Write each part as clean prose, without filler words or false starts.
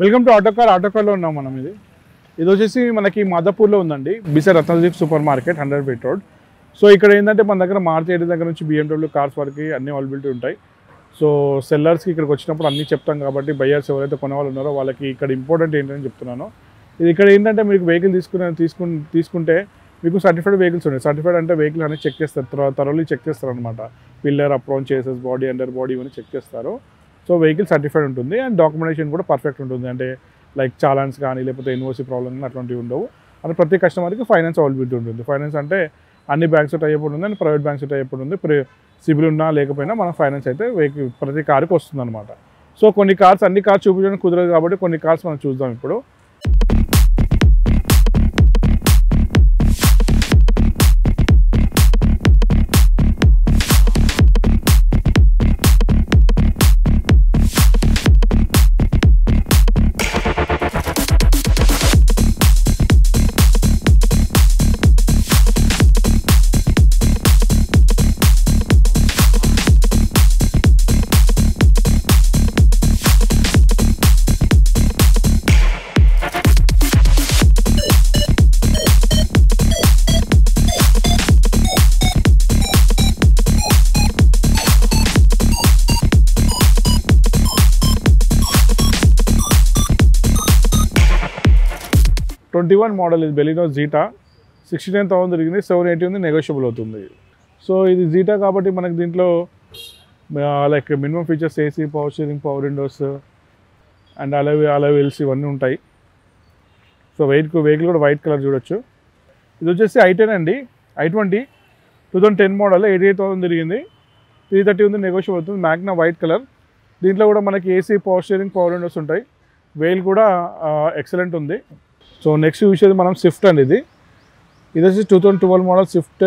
Welcome to ఆటోకార్లో ఉన్నాం మనం. ఇది వచ్చేసి మనకి మాదాపూర్లో ఉందండి, బిసర్ Ratnadeep super market 100 feet road. So ఇక్కడ ఏంటంటే మన దగ్గర మారుతి ఎయిటీ దగ్గర నుంచి BMW కార్స్ వరకు అన్ని అవైలబిలిటీ ఉంటాయి. సో సెల్లర్స్కి ఇక్కడికి వచ్చినప్పుడు అన్నీ చెప్తాం కాబట్టి బయ్యర్స్ ఎవరైతే కొనేవాళ్ళు ఉన్నారో వాళ్ళకి ఇక్కడ ఇంపార్టెంట్ ఏంటని చెప్తున్నాను. ఇది ఇక్కడ ఏంటంటే మీకు వెహికల్ తీసుకుంటే మీకు సర్టిఫైడ్ వెహికల్స్ ఉన్నాయి. సర్టిఫైడ్ అంటే వెహికల్ అనేది చెక్ చేస్తారు, థరోలీ చెక్ చేస్తారు అనమాట. Pillar, apron, chassis, body, under body ఇవన్నీ చెక్ చేస్తారు. సో వెహికల్ సర్టిఫైడ్ ఉంటుంది అండ్ డాక్యుమెంటేషన్ కూడా పర్ఫెక్ట్ ఉంటుంది. అంటే లైక్ చాలాన్స్ కానీ లేకపోతే ఎన్ఓసి ప్రాబ్లమ్ కానీ అట్లాంటివి ఉండవు. అంటే ప్రతి కస్టమర్కి ఫైనాన్స్ అవైలబిలిటీ ఉంటుంది. ఫైనాన్స్ అంటే అన్ని బ్యాంక్స్ టైప్ ఉంటుంది అండ్ ప్రైవేట్ బ్యాంక్స్ టైప్ ఉంటుంది. సిబిల్ ఉన్నా లేకపోయినా మన ఫైనాన్స్ అయితే వెహికల్ ప్రతి కార్కి వస్తుంది అనమాట. సో కొన్ని కార్స్ అన్ని కార్స్ చూపించడానికి కుదరదు కాబట్టి కొన్ని కార్స్ మనం చూద్దాం ఇప్పుడు. '21 మోడల్ ఇది బెలినో జీటా. 69,000 తిరిగింది, 780 ఉంది, నెగోషియబుల్ అవుతుంది. సో ఇది జీటా కాబట్టి మనకి దీంట్లో like minimum features AC, power steering, power windows and Alai wheels ఇవన్నీ ఉంటాయి. సో వెహికల్ కూడా వైట్ కలర్ చూడొచ్చు. ఇది వచ్చేసి i10 అండి, i20 2010 మోడల్, 88,000 తిరిగింది, 330 ఉంది, నెగోషియబుల్ అవుతుంది. Magna white colour. దీంట్లో కూడా మనకి AC, power steering, power windows ఉంటాయి. వెయిల్ కూడా ఎక్సలెంట్ ఉంది. సో నెక్స్ట్ చూసేది మనం స్విఫ్ట్ అండి. ఇది వచ్చి 2012 మోడల్ స్విఫ్ట్,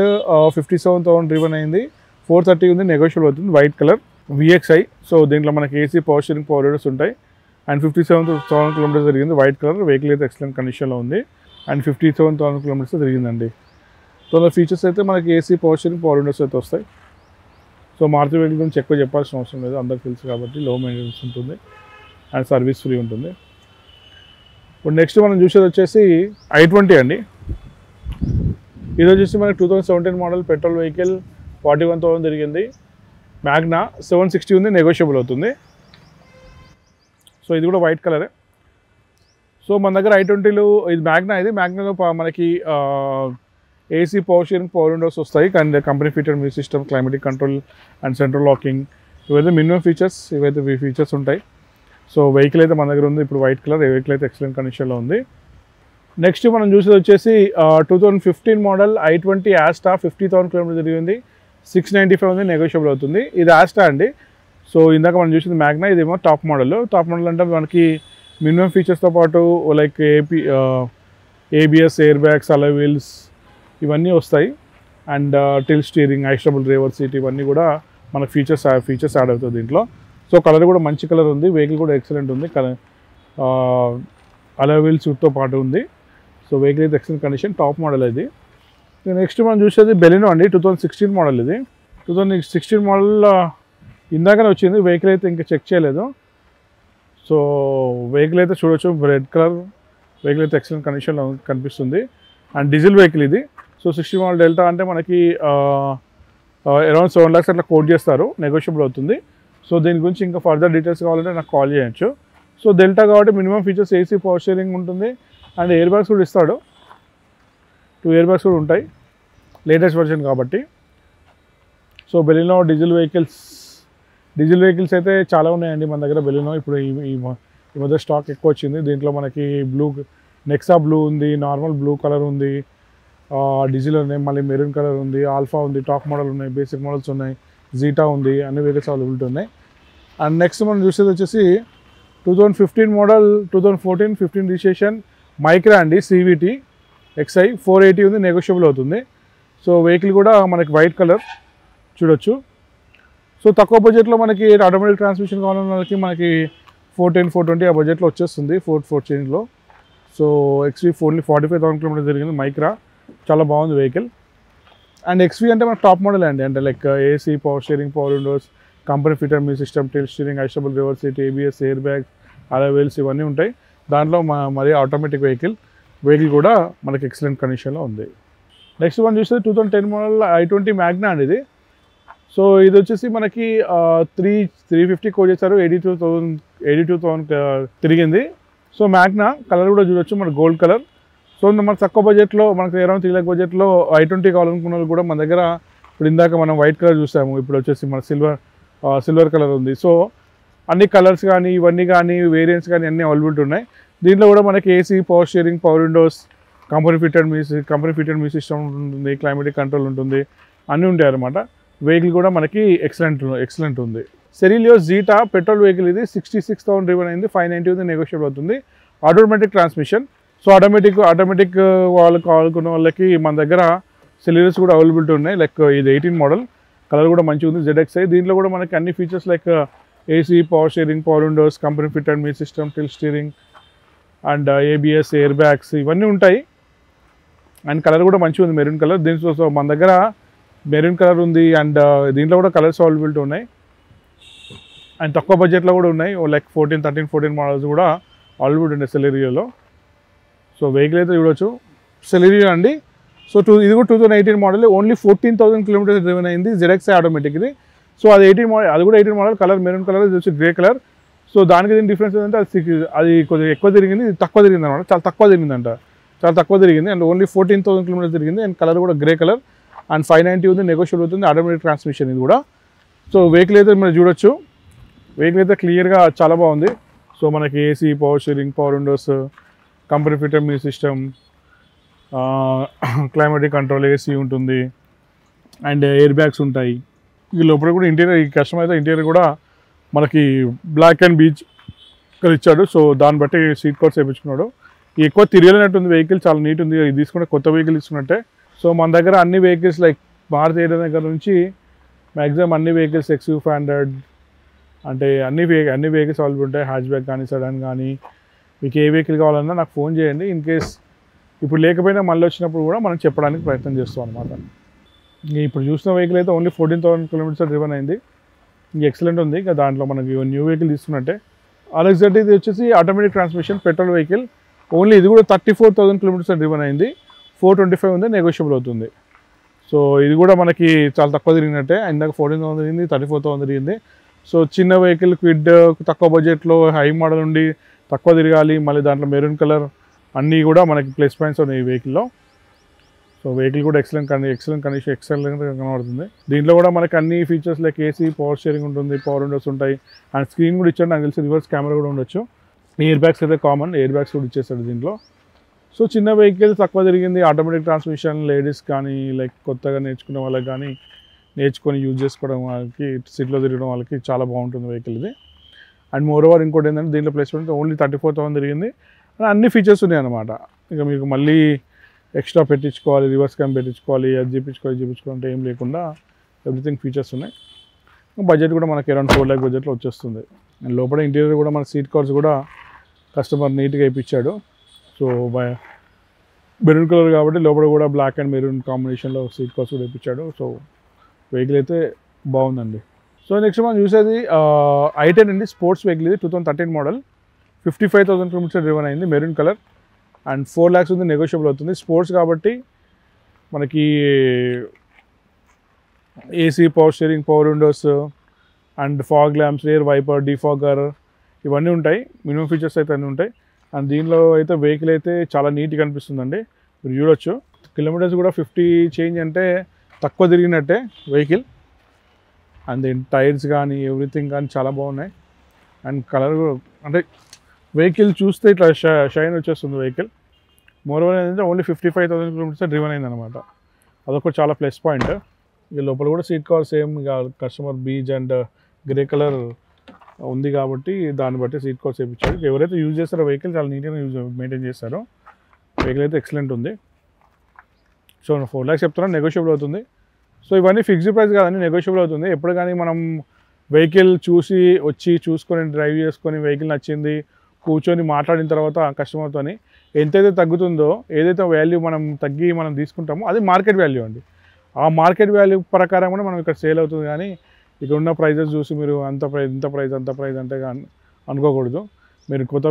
57,000 డ్రివెన్ అయింది, 430 ఉంది, నెగోషియబుల్ అవుతుంది. White colour VXI. సో దీంట్లో మనకి AC, power steering, power windows ఉంటాయి అండ్ 57,000 కిలోమీటర్స్ తిరిగింది. వైట్ కలర్ వెహికల్ అయితే ఎక్సలెంట్ కండిషన్లో ఉంది అండ్ 57,000 కిలోమీటర్స్ తిరిగిందండి. సో అందులో ఫీచర్స్ అయితే మనకి AC, power steering, power Windows అయితే వస్తాయి. సో మారుతి వెహికల్ గురించి ఎక్కువ చెప్పాల్సిన అవసరం లేదు, అందరికి తెలుసు కాబట్టి. లో మెయింటెనెన్స్ ఉంటుంది అండ్ సర్వీస్ ఫ్రీ ఉంటుంది. ఇప్పుడు నెక్స్ట్ మనం చూసేది వచ్చేసి i20 అండి. ఇది వచ్చేసి మనకి 2017 మోడల్ పెట్రోల్ వెహికల్, 41,000 తిరిగింది. మ్యాగ్నా 760 ఉంది, నెగోషియబుల్ అవుతుంది. సో ఇది కూడా వైట్ కలరే. సో మన దగ్గర i20లో ఇది మ్యాగ్నాలో మనకి AC, power steering, power windows వస్తాయి and company fitted music system, climatic control and central locking ఇవైతే మినిమం ఫీచర్స్, ఇవైతే ఫీచర్స్ ఉంటాయి. సో వెహికల్ అయితే మన దగ్గర ఉంది ఇప్పుడు వైట్ కలర్. వెహికల్ అయితే ఎక్సలెంట్ కండిషన్లో ఉంది. నెక్స్ట్ మనం చూసేది వచ్చేసి 2015 మోడల్ i20 ఆస్టా, 50,000 కిలోమీటర్ తిరిగింది, 695 ఉంది, నెగోషియబుల్ అవుతుంది. ఇది ఆస్టా అండి. సో ఇందాక మనం చూసింది మ్యాగ్నా, ఇదేమో టాప్ మోడల్. టాప్ మోడల్ అంటే మనకి మినిమం ఫీచర్స్తో పాటు like ABS, air bags, alloy wheels ఇవన్నీ వస్తాయి and till steering, ఐస్టబుల్ driver seat ఇవన్నీ కూడా మన ఫీచర్స్ యాడ్ అవుతుంది దీంట్లో. సో కలర్ కూడా మంచి కలర్ ఉంది, వెహికల్ కూడా ఎక్సలెంట్ ఉంది, అలై వీల్స్ తో పాటు ఉంది. సో వెహికల్ అయితే ఎక్సలెంట్ కండిషన్, టాప్ మోడల్ ఇది. నెక్స్ట్ మనం చూసేది బెలినో అండి, 2016 మోడల్. ఇది 2016 మోడల్ ఇందాకనే వచ్చింది, వెహికల్ అయితే ఇంకా చెక్ చేయలేదు. సో వెహికల్ అయితే చూడొచ్చు, రెడ్ కలర్ వెహికల్ అయితే ఎక్సలెంట్ కండిషన్లో కనిపిస్తుంది అండ్ డీజిల్ వెహికల్ ఇది. సో 16 మోడల్ డెల్టా అంటే మనకి అరౌండ్ 7 lakhs అట్లా కోట్ చేస్తారు, నెగోషియబుల్ అవుతుంది. సో దీని గురించి ఇంకా ఫర్దర్ డీటెయిల్స్ కావాలంటే నాకు కాల్ చేయొచ్చు. సో డెల్టా కాబట్టి minimum features AC, power steering ఉంటుంది అండ్ ఎయిర్ బ్యాగ్స్ కూడా ఇస్తాడు. 2 ఎయిర్ బ్యాగ్స్ కూడా ఉంటాయి, లేటెస్ట్ వర్షన్ కాబట్టి. సో బెలినో డీజిల్ వెహికల్స్ అయితే చాలా ఉన్నాయండి మన దగ్గర. బెలినో ఇప్పుడు ఈ మధ్య స్టాక్ ఎక్కువ వచ్చింది. దీంట్లో మనకి నెక్సా బ్లూ ఉంది, నార్మల్ బ్లూ కలర్ ఉంది, డీజిల్ ఉన్నాయి, మళ్ళీ మెరూన్ కలర్ ఉంది, ఆల్ఫా ఉంది, టాప్ మోడల్ ఉన్నాయి, బేసిక్ మోడల్స్ ఉన్నాయి, జీటా ఉంది, అన్ని వెహికల్స్ అవైలబిలిటీ ఉన్నాయి. అండ్ నెక్స్ట్ మనం చూసేది వచ్చేసి 2015 మోడల్, 2014-15 రిజిస్ట్రేషన్ మైక్రా అండి, CVT XI, 480 ఉంది, నెగోషియబుల్ అవుతుంది. సో వెహికల్ కూడా మనకి వైట్ కలర్ చూడొచ్చు. సో తక్కువ బడ్జెట్లో మనకి ఆటోమేటిక్ ట్రాన్స్మిషన్ కావాలన్న వాళ్ళకి మనకి 410-420 ఆ బడ్జెట్లో వచ్చేస్తుంది, 4 చేంజ్లో. సో XV 45,000 కిలోమీటర్ తిరిగింది, మైక్రా చాలా బాగుంది వెహికల్. అండ్ XV అంటే మనకు టాప్ మోడల్ అండి, అంటే like AC, power steering, power windows, company fitted music system, tilt steering, ఐస్టబుల్ reverse seat, ABS, air bags, అలా వీల్స్ ఇవన్నీ ఉంటాయి. దాంట్లో మరి ఆటోమేటిక్ వెహికల్ కూడా మనకి ఎక్సలెంట్ కండిషన్లో ఉంది. నెక్స్ట్ వన్ చూస్తే 2010 మోడల్ i20 మ్యాగ్నా అండి ఇది. సో ఇది వచ్చేసి మనకి 350 కోడ్ చేశారు, 82,000 తిరిగింది. సో మ్యాగ్నా కలర్ కూడా చూడొచ్చు, మన గోల్డ్ కలర్. సో మన తక్కువ బడ్జెట్లో మనకి అరౌండ్ 3 lakh బడ్జెట్లో i20 కావాలనుకున్న వాళ్ళు కూడా మన దగ్గర ఇప్పుడు ఇందాక మనం వైట్ కలర్ చూసాము, ఇప్పుడు వచ్చేసి మన సిల్వర్ కలర్ ఉంది. సో అన్ని కలర్స్ కానీ ఇవన్నీ కానీ వేరియంట్స్ కానీ అన్నీ అవైలబిలిటీ ఉన్నాయి. దీంట్లో కూడా మనకి AC, power steering, power windows, company fitted music system ఉంటుంది, క్లైమేటిక్ కంట్రోల్ ఉంటుంది, అన్నీ ఉంటాయి అన్నమాట. వెహికల్ కూడా మనకి ఎక్సలెంట్ ఉంది. సెరీలియో జీటా పెట్రోల్ వెహికల్ ఇది. 66,000 డ్రివెన్ అయింది, 590 ఉంది, నెగోషియబుల్ అవుతుంది. Automatic transmission. సో ఆటోమేటిక్ వాళ్ళకి కావాలనుకున్న వాళ్ళకి మన దగ్గర సెరీలియోస్ కూడా అవైలబిలిటీ ఉన్నాయి. లైక్ ఇది 18 మోడల్, కలర్ కూడా మంచిగా ఉంది, ZXi. దీంట్లో కూడా మనకి అన్ని features like AC, power steering, power windows, company fitted music system, tilt steering and ABS, air bags ఇవన్నీ ఉంటాయి. అండ్ కలర్ కూడా మంచిగా ఉంది, మెరూన్ కలర్. దీంట్లో సో మన దగ్గర మెరూన్ కలర్ ఉంది అండ్ దీంట్లో కూడా కలర్స్ అవైలబిలిటీ ఉన్నాయి. అండ్ తక్కువ బడ్జెట్లో కూడా ఉన్నాయి, లైక్ 14 మోడల్స్ కూడా అవైలబిలిటీ ఉన్నాయి సెలెరియోలో. సో వెహికల్ అయితే చూడొచ్చు, సెలెరియో అండి. సో ఇది కూడా 2018 మోడల్, ఓన్లీ 14,000 కిలోమీటర్స్ డ్రివెన్ అయింది, ZXi ఆటోమేటిక్ ఇది. సో అది 18 మోడల్, అది కూడా 18 మోడల్, కలర్ మెరూన్ కలర్, ఇది వచ్చి గ్రే కలర్. సో దానికి దీని డిఫరెన్స్ ఏంటంటే అది కొద్దిగా ఎక్కువ తిరిగింది, ఇది తక్కువ తిరిగింది అనమాట, చాలా తక్కువ తిరిగింది అండ్ ఓన్లీ 14,000 కిలోమీటర్స్ తిరిగింది. అండ్ కలర్ కూడా గ్రే కలర్ అండ్ 590 ఉంది, నెగోషియబుల్ అవుతుంది, ఆటోమేటిక్ ట్రాన్స్మిషన్ ఇది కూడా. సో వెహికల్ అయితే మీరు చూడొచ్చు, వెహికల్ అయితే క్లియర్గా చాలా బాగుంది. సో మనకి AC, power steering, power windows, company fitted music system, climatic control, AC ఉంటుంది అండ్ ఎయిర్ బ్యాగ్స్ ఉంటాయి. ఈ లోపల కూడా ఇంటీరియర్, ఈ కస్టమర్ అయితే ఇంటీరియర్ కూడా మనకి బ్లాక్ అండ్ బీచ్ ఇచ్చాడు. సో దాన్ని బట్టి సీట్ కవర్స్ వేయించుకున్నాడు. ఎక్కువ తిరగలేనట్టుంది వెహికల్, చాలా నీట్ ఉంది. ఇది తీసుకుంటే కొత్త వెహికల్ తీసుకున్నట్టే. సో మన దగ్గర అన్ని వెహికల్స్ లైక్ మారుతి ఎయిట్ దగ్గర నుంచి మ్యాక్సిమం అన్ని వెహికల్స్ XUV500 అంటే అన్ని వెహికల్స్ అవైలబుల్ ఉంటాయి. హ్యాచ్ బ్యాక్ కానీ, సెడాన్ కానీ, మీకు ఏ వెహికల్ కావాలన్నా నాకు ఫోన్ చేయండి. ఇన్ కేస్ ఇప్పుడు లేకపోయినా మళ్ళీ వచ్చినప్పుడు కూడా మనం చెప్పడానికి ప్రయత్నం చేస్తాం అనమాట. ఇప్పుడు చూసిన వెహికల్ అయితే ఓన్లీ 14,000 కిలోమీటర్స్ డ్రివెన్ అయింది, ఇంక ఎక్సలెంట్ ఉంది. ఇంకా దాంట్లో మనకి న్యూ వెహికల్ తీసుకున్నట్టే. RX-Z ఇది వచ్చేసి automatic transmission petrol vehicle, only ఇది కూడా 34,000 కిలోమీటర్స్ డ్రివెన్ అయింది, 425 ఉంది, నెగోషియబుల్ అవుతుంది. సో ఇది కూడా మనకి చాలా తక్కువ తిరిగినట్టే, ఇందాక 14,000 తిరిగింది, 34,000 తిరిగింది. సో చిన్న వెహికల్, క్విడ్, తక్కువ బడ్జెట్లో హై మోడల్ ఉండి తక్కువ తిరగాలి, మళ్ళీ దాంట్లో మెరూన్ కలర్ అన్నీ కూడా మనకి ప్లస్ పాయింట్స్ ఉన్నాయి ఈ వెహికల్లో. సో వెహికల్ కూడా ఎక్సలెంట్ కండిషన్ కనబడుతుంది. దీంట్లో కూడా మనకి అన్ని features like AC, power steering ఉంటుంది, పవర్ విండోస్ ఉంటాయి అండ్ స్క్రీన్ కూడా ఇచ్చాడు, నాకు తెలిసి రివర్స్ కెమెరా కూడా ఉండొచ్చు. ఎయిర్ బ్యాగ్స్ అయితే కామన్, ఎయిర్ బ్యాగ్స్ కూడా ఇచ్చేస్తాడు దీంట్లో. సో చిన్న వెహికల్, తక్కువ తిరిగింది, ఆటోమేటిక్ ట్రాన్స్మిషన్, లేడీస్ కానీ లైక్ కొత్తగా నేర్చుకునే వాళ్ళకి కానీ నేర్చుకొని యూజ్ చేసుకోవడం వాళ్ళకి, సిటీలో తిరగడం వాళ్ళకి చాలా బాగుంటుంది వెహికల్ ఇది. అండ్ మోర్ ఓవర్ ఇంకోటి ఏంటంటే దీంట్లో ప్లేస్మెంట్ ఓన్లీ 34,000 తిరిగింది, అన్ని ఫీచర్స్ ఉన్నాయి అనమాట. ఇక మీకు మళ్ళీ ఎక్స్ట్రా పెట్టించుకోవాలి, రివర్స్ క్యామ్ పెట్టించుకోవాలి, అది చేయించుకోవాలంటే ఏం లేకుండా ఎవ్రీథింగ్ ఫీచర్స్ ఉన్నాయి. బడ్జెట్ కూడా మనకి అరౌండ్ 4 lakh బడ్జెట్లో వచ్చేస్తుంది. అండ్ లోపల ఇంటీరియర్ కూడా మన సీట్ కవర్స్ కూడా కస్టమర్ నీట్గా వేయించాడు. సో మెరూన్ కలర్ కాబట్టి లోపల కూడా బ్లాక్ అండ్ మెరూన్ కాంబినేషన్లో సీట్ కవర్స్ కూడా వేయించాడు. సో వెహికల్ అయితే బాగుందండి. సో నెక్స్ట్ మనం చూసేది i10 అండి, స్పోర్ట్స్ వెహికల్ ఇది, 2013 మోడల్, 55,000 కిలోమీటర్స్ డ్రివెన్ అయింది, మెరూన్ కలర్ అండ్ 4 lakhs ఉంది, నెగోషియబుల్ అవుతుంది. స్పోర్ట్స్ కాబట్టి మనకి AC, power steering, power windows and fog lamps, rear wiper, defogger ఇవన్నీ ఉంటాయి. మినిమం ఫీచర్స్ అయితే అన్నీ ఉంటాయి. అండ్ దీనిలో అయితే వెహికల్ అయితే చాలా నీట్గా అనిపిస్తుందండి, మీరు చూడొచ్చు. కిలోమీటర్స్ కూడా 50 చేంజ్ అంటే తక్కువ తిరిగినట్టే వెహికల్. అండ్ దీని టైర్స్ కానీ ఎవ్రీథింగ్ కానీ చాలా బాగున్నాయి. అండ్ కలర్ అంటే వెహికల్ చూస్తే ఇట్లా షైన్ వచ్చేస్తుంది వెహికల్. మోరోవర్ ఏంటంటే ఓన్లీ 55,000 కిలోమీటర్స్ డ్రివెన్ అయింది అనమాట, అదొక చాలా ప్లస్ పాయింట్. ఇక లోపల కూడా సీట్ కవర్ సేమ్ ఇక customer beige and grey colour ఉంది కాబట్టి దాన్ని బట్టి సీట్ కవర్స్ వేయించారు. ఎవరైతే యూజ్ చేస్తారో వెహికల్ చాలా నీట్గా మెయింటైన్ చేస్తారో వెహికల్ అయితే ఎక్సలెంట్ ఉంది. సో 4 lakhs చెప్తున్నాను, నెగోషియబుల్ అవుతుంది. సో ఇవన్నీ ఫిక్స్డ్ ప్రైస్ కాదని నెగోషియబుల్ అవుతుంది. ఎప్పుడు కానీ మనం వెహికల్ చూసుకొని డ్రైవ్ చేసుకొని వెహికల్ నచ్చింది కూర్చొని మాట్లాడిన తర్వాత కస్టమర్తో ఎంతైతే తగ్గుతుందో, ఏదైతే వాల్యూ మనం తీసుకుంటామో అది మార్కెట్ వాల్యూ అండి. ఆ మార్కెట్ వాల్యూ ప్రకారం మనం ఇక్కడ సేల్ అవుతుంది. కానీ ఇక్కడ ఉన్న ప్రైజెస్ చూసి మీరు ఇంత ప్రైజ్ అంటే అనుకోకూడదు. మీరు కొత్త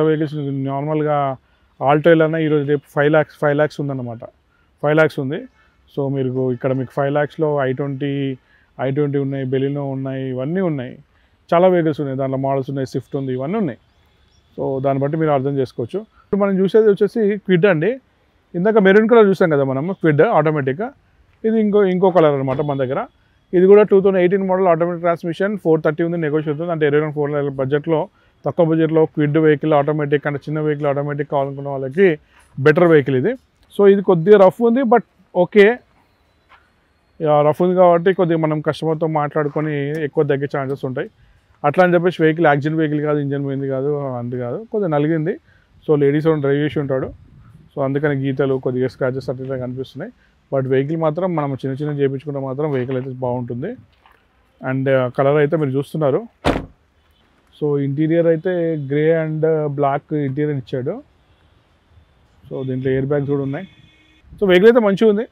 వెహికల్స్ నార్మల్గా ఆల్టో అన్నా ఈరోజు రేపు 5 lakhs ఉందన్నమాట. 5 lakhs ఉంది. సో మీరు ఇక్కడ మీకు 5 lakhsలో i20 ఉన్నాయి, బెలినో ఉన్నాయి, ఇవన్నీ ఉన్నాయి. చాలా వెహికల్స్ ఉన్నాయి, దాంట్లో మోడల్స్ ఉన్నాయి, స్విఫ్ట్ ఉంది, ఇవన్నీ ఉన్నాయి. సో దాన్ని బట్టి మీరు అర్థం చేసుకోవచ్చు. ఇప్పుడు మనం చూసేది వచ్చేసి క్విడ్ అండి. ఇందాక మెరూన్ కలర్ చూసాం కదా మనం, క్విడ్ ఆటోమేటిక్గా. ఇది ఇంకో కలర్ అనమాట మన దగ్గర. ఇది కూడా 2018 మోడల్ ఆటోమేటిక్ ట్రాన్స్మిషన్, 430 ఉంది, నెగోషియేట్ ఉంది. అంటే 24 బడ్జెట్లో, తక్కువ బడ్జెట్లో క్విడ్ వెహికల్ ఆటోమేటిక్ అంటే చిన్న వెహికల్ ఆటోమేటిక్ కావాలనుకున్న వాళ్ళకి బెటర్ వెహికల్ ఇది. సో ఇది కొద్దిగా రఫ్ ఉంది, బట్ ఓకే, రఫ్ ఉంది కాబట్టి కొద్దిగా మనం కస్టమర్తో మాట్లాడుకొని ఎక్కువ తగ్గే ఛాన్సెస్ ఉంటాయి. అట్లా అని చెప్పేసి వెహికల్ యాక్సిడెంట్ వెహికల్ కాదు, ఇంజన్ పోయింది కాదు, అంత కాదు, కొద్దిగా నలిగింది. సో లేడీస్ డ్రైవ్ చేసి ఉంటాడు, సో అందుకని గీతలు కొద్దిగా స్క్రాచెస్ అట్లా కనిపిస్తున్నాయి. బట్ వెహికల్ మాత్రం మనం చిన్న చేయించుకుంటే మాత్రం వెహికల్ అయితే బాగుంటుంది. అండ్ కలర్ అయితే మీరు చూస్తున్నారు. సో ఇంటీరియర్ అయితే గ్రే అండ్ బ్లాక్ ఇంటీరియర్ ఇచ్చాడు. సో దీంట్లో ఎయిర్ బ్యాగ్స్ కూడా ఉన్నాయి. సో వెహికల్ అయితే మంచిగా ఉంది.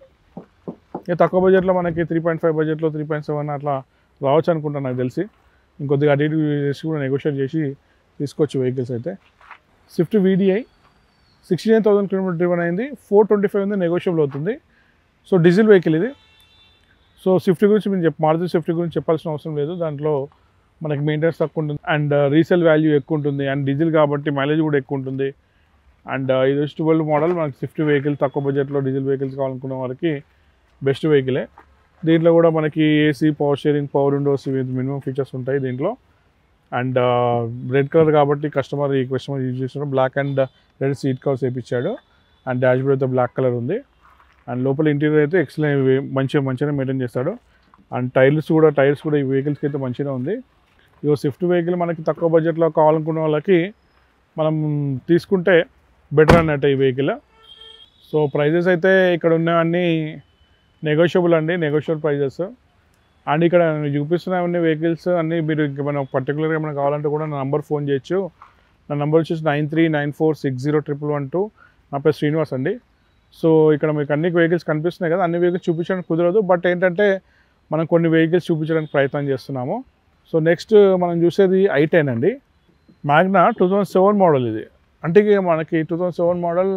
ఇక తక్కువ బడ్జెట్లో మనకి 3.5 బడ్జెట్లో 3.7 అట్లా రావచ్చు అనుకుంటాను నాకు తెలిసి. ఇంకొద్దిగా అటు ఇటు చేసి కూడా నెగోషియేట్ చేసి తీసుకోవచ్చు వెహికల్స్ అయితే. స్విఫ్ట్ VDI 69,000 కిలోమీటర్ డ్రివెన్ అయింది, 425 ఉంది, నెగోషియబుల్ అవుతుంది. సో డీజిల్ వెహికల్ ఇది. సో స్విఫ్ట్ గురించి మేము మారుతి స్విఫ్ట్ గురించి చెప్పాల్సిన అవసరం లేదు. దాంట్లో మనకి మెయింటెనెన్స్ తక్కువ ఉంటుంది అండ్ రీసేల్ వాల్యూ ఎక్కువ ఉంటుంది. అండ్ డీజిల్ కాబట్టి మైలేజ్ కూడా ఎక్కువ ఉంటుంది. అండ్ ఇది 12 మోడల్ మనకి స్విఫ్ట్ వెహికల్, తక్కువ బడ్జెట్లో డీజిల్ వెహికల్స్ కావాలనుకున్న వాళ్ళకి బెస్ట్ వెహికలే. దీంట్లో కూడా మనకి AC, power steering, power windows, minimum features ఉంటాయి దీంట్లో. అండ్ రెడ్ కలర్ కాబట్టి కస్టమర్ యూజ్ చేస్తున్నారు. Black and red seat covers వేయించాడు. అండ్ డాష్ బోర్డ్ అయితే బ్లాక్ కలర్ ఉంది. అండ్ లోపల ఇంటీరియర్ అయితే ఎక్సలెంట్, మంచిగా మెయింటైన్ చేస్తాడు. అండ్ టైర్స్ కూడా ఈ వెహికల్స్కి అయితే మంచిగా ఉంది. ఇగో స్విఫ్ట్ వెహికల్ మనకి తక్కువ బడ్జెట్లో కావాలనుకున్న వాళ్ళకి మనం తీసుకుంటే బెటర్ అన్నట్టు ఈ వెహికల్. సో ప్రైజెస్ అయితే ఇక్కడ ఉన్నవన్నీ నెగోషియబుల్ అండి, నెగోషియబుల్ ప్రైజెస్. అండ్ ఇక్కడ చూపిస్తున్న వెహికల్స్ అన్నీ మీరు మనం పర్టికులర్గా ఏమైనా కావాలంటే కూడా నా నంబర్ ఫోన్ చేయొచ్చు. నా నంబర్ వచ్చేసి 9394601112. నా పేరు శ్రీనివాస్ అండి. సో ఇక్కడ మీకు అన్ని వెహికల్స్ కనిపిస్తున్నాయి కదా, అన్ని వెహికల్స్ చూపించడానికి కుదరదు. బట్ ఏంటంటే మనం కొన్ని వెహికల్స్ చూపించడానికి ప్రయత్నం చేస్తున్నాము. సో నెక్స్ట్ మనం చూసేది i10 అండి. మ్యాగ్నా 2007 మోడల్ ఇది. అంటే మనకి 2007 మోడల్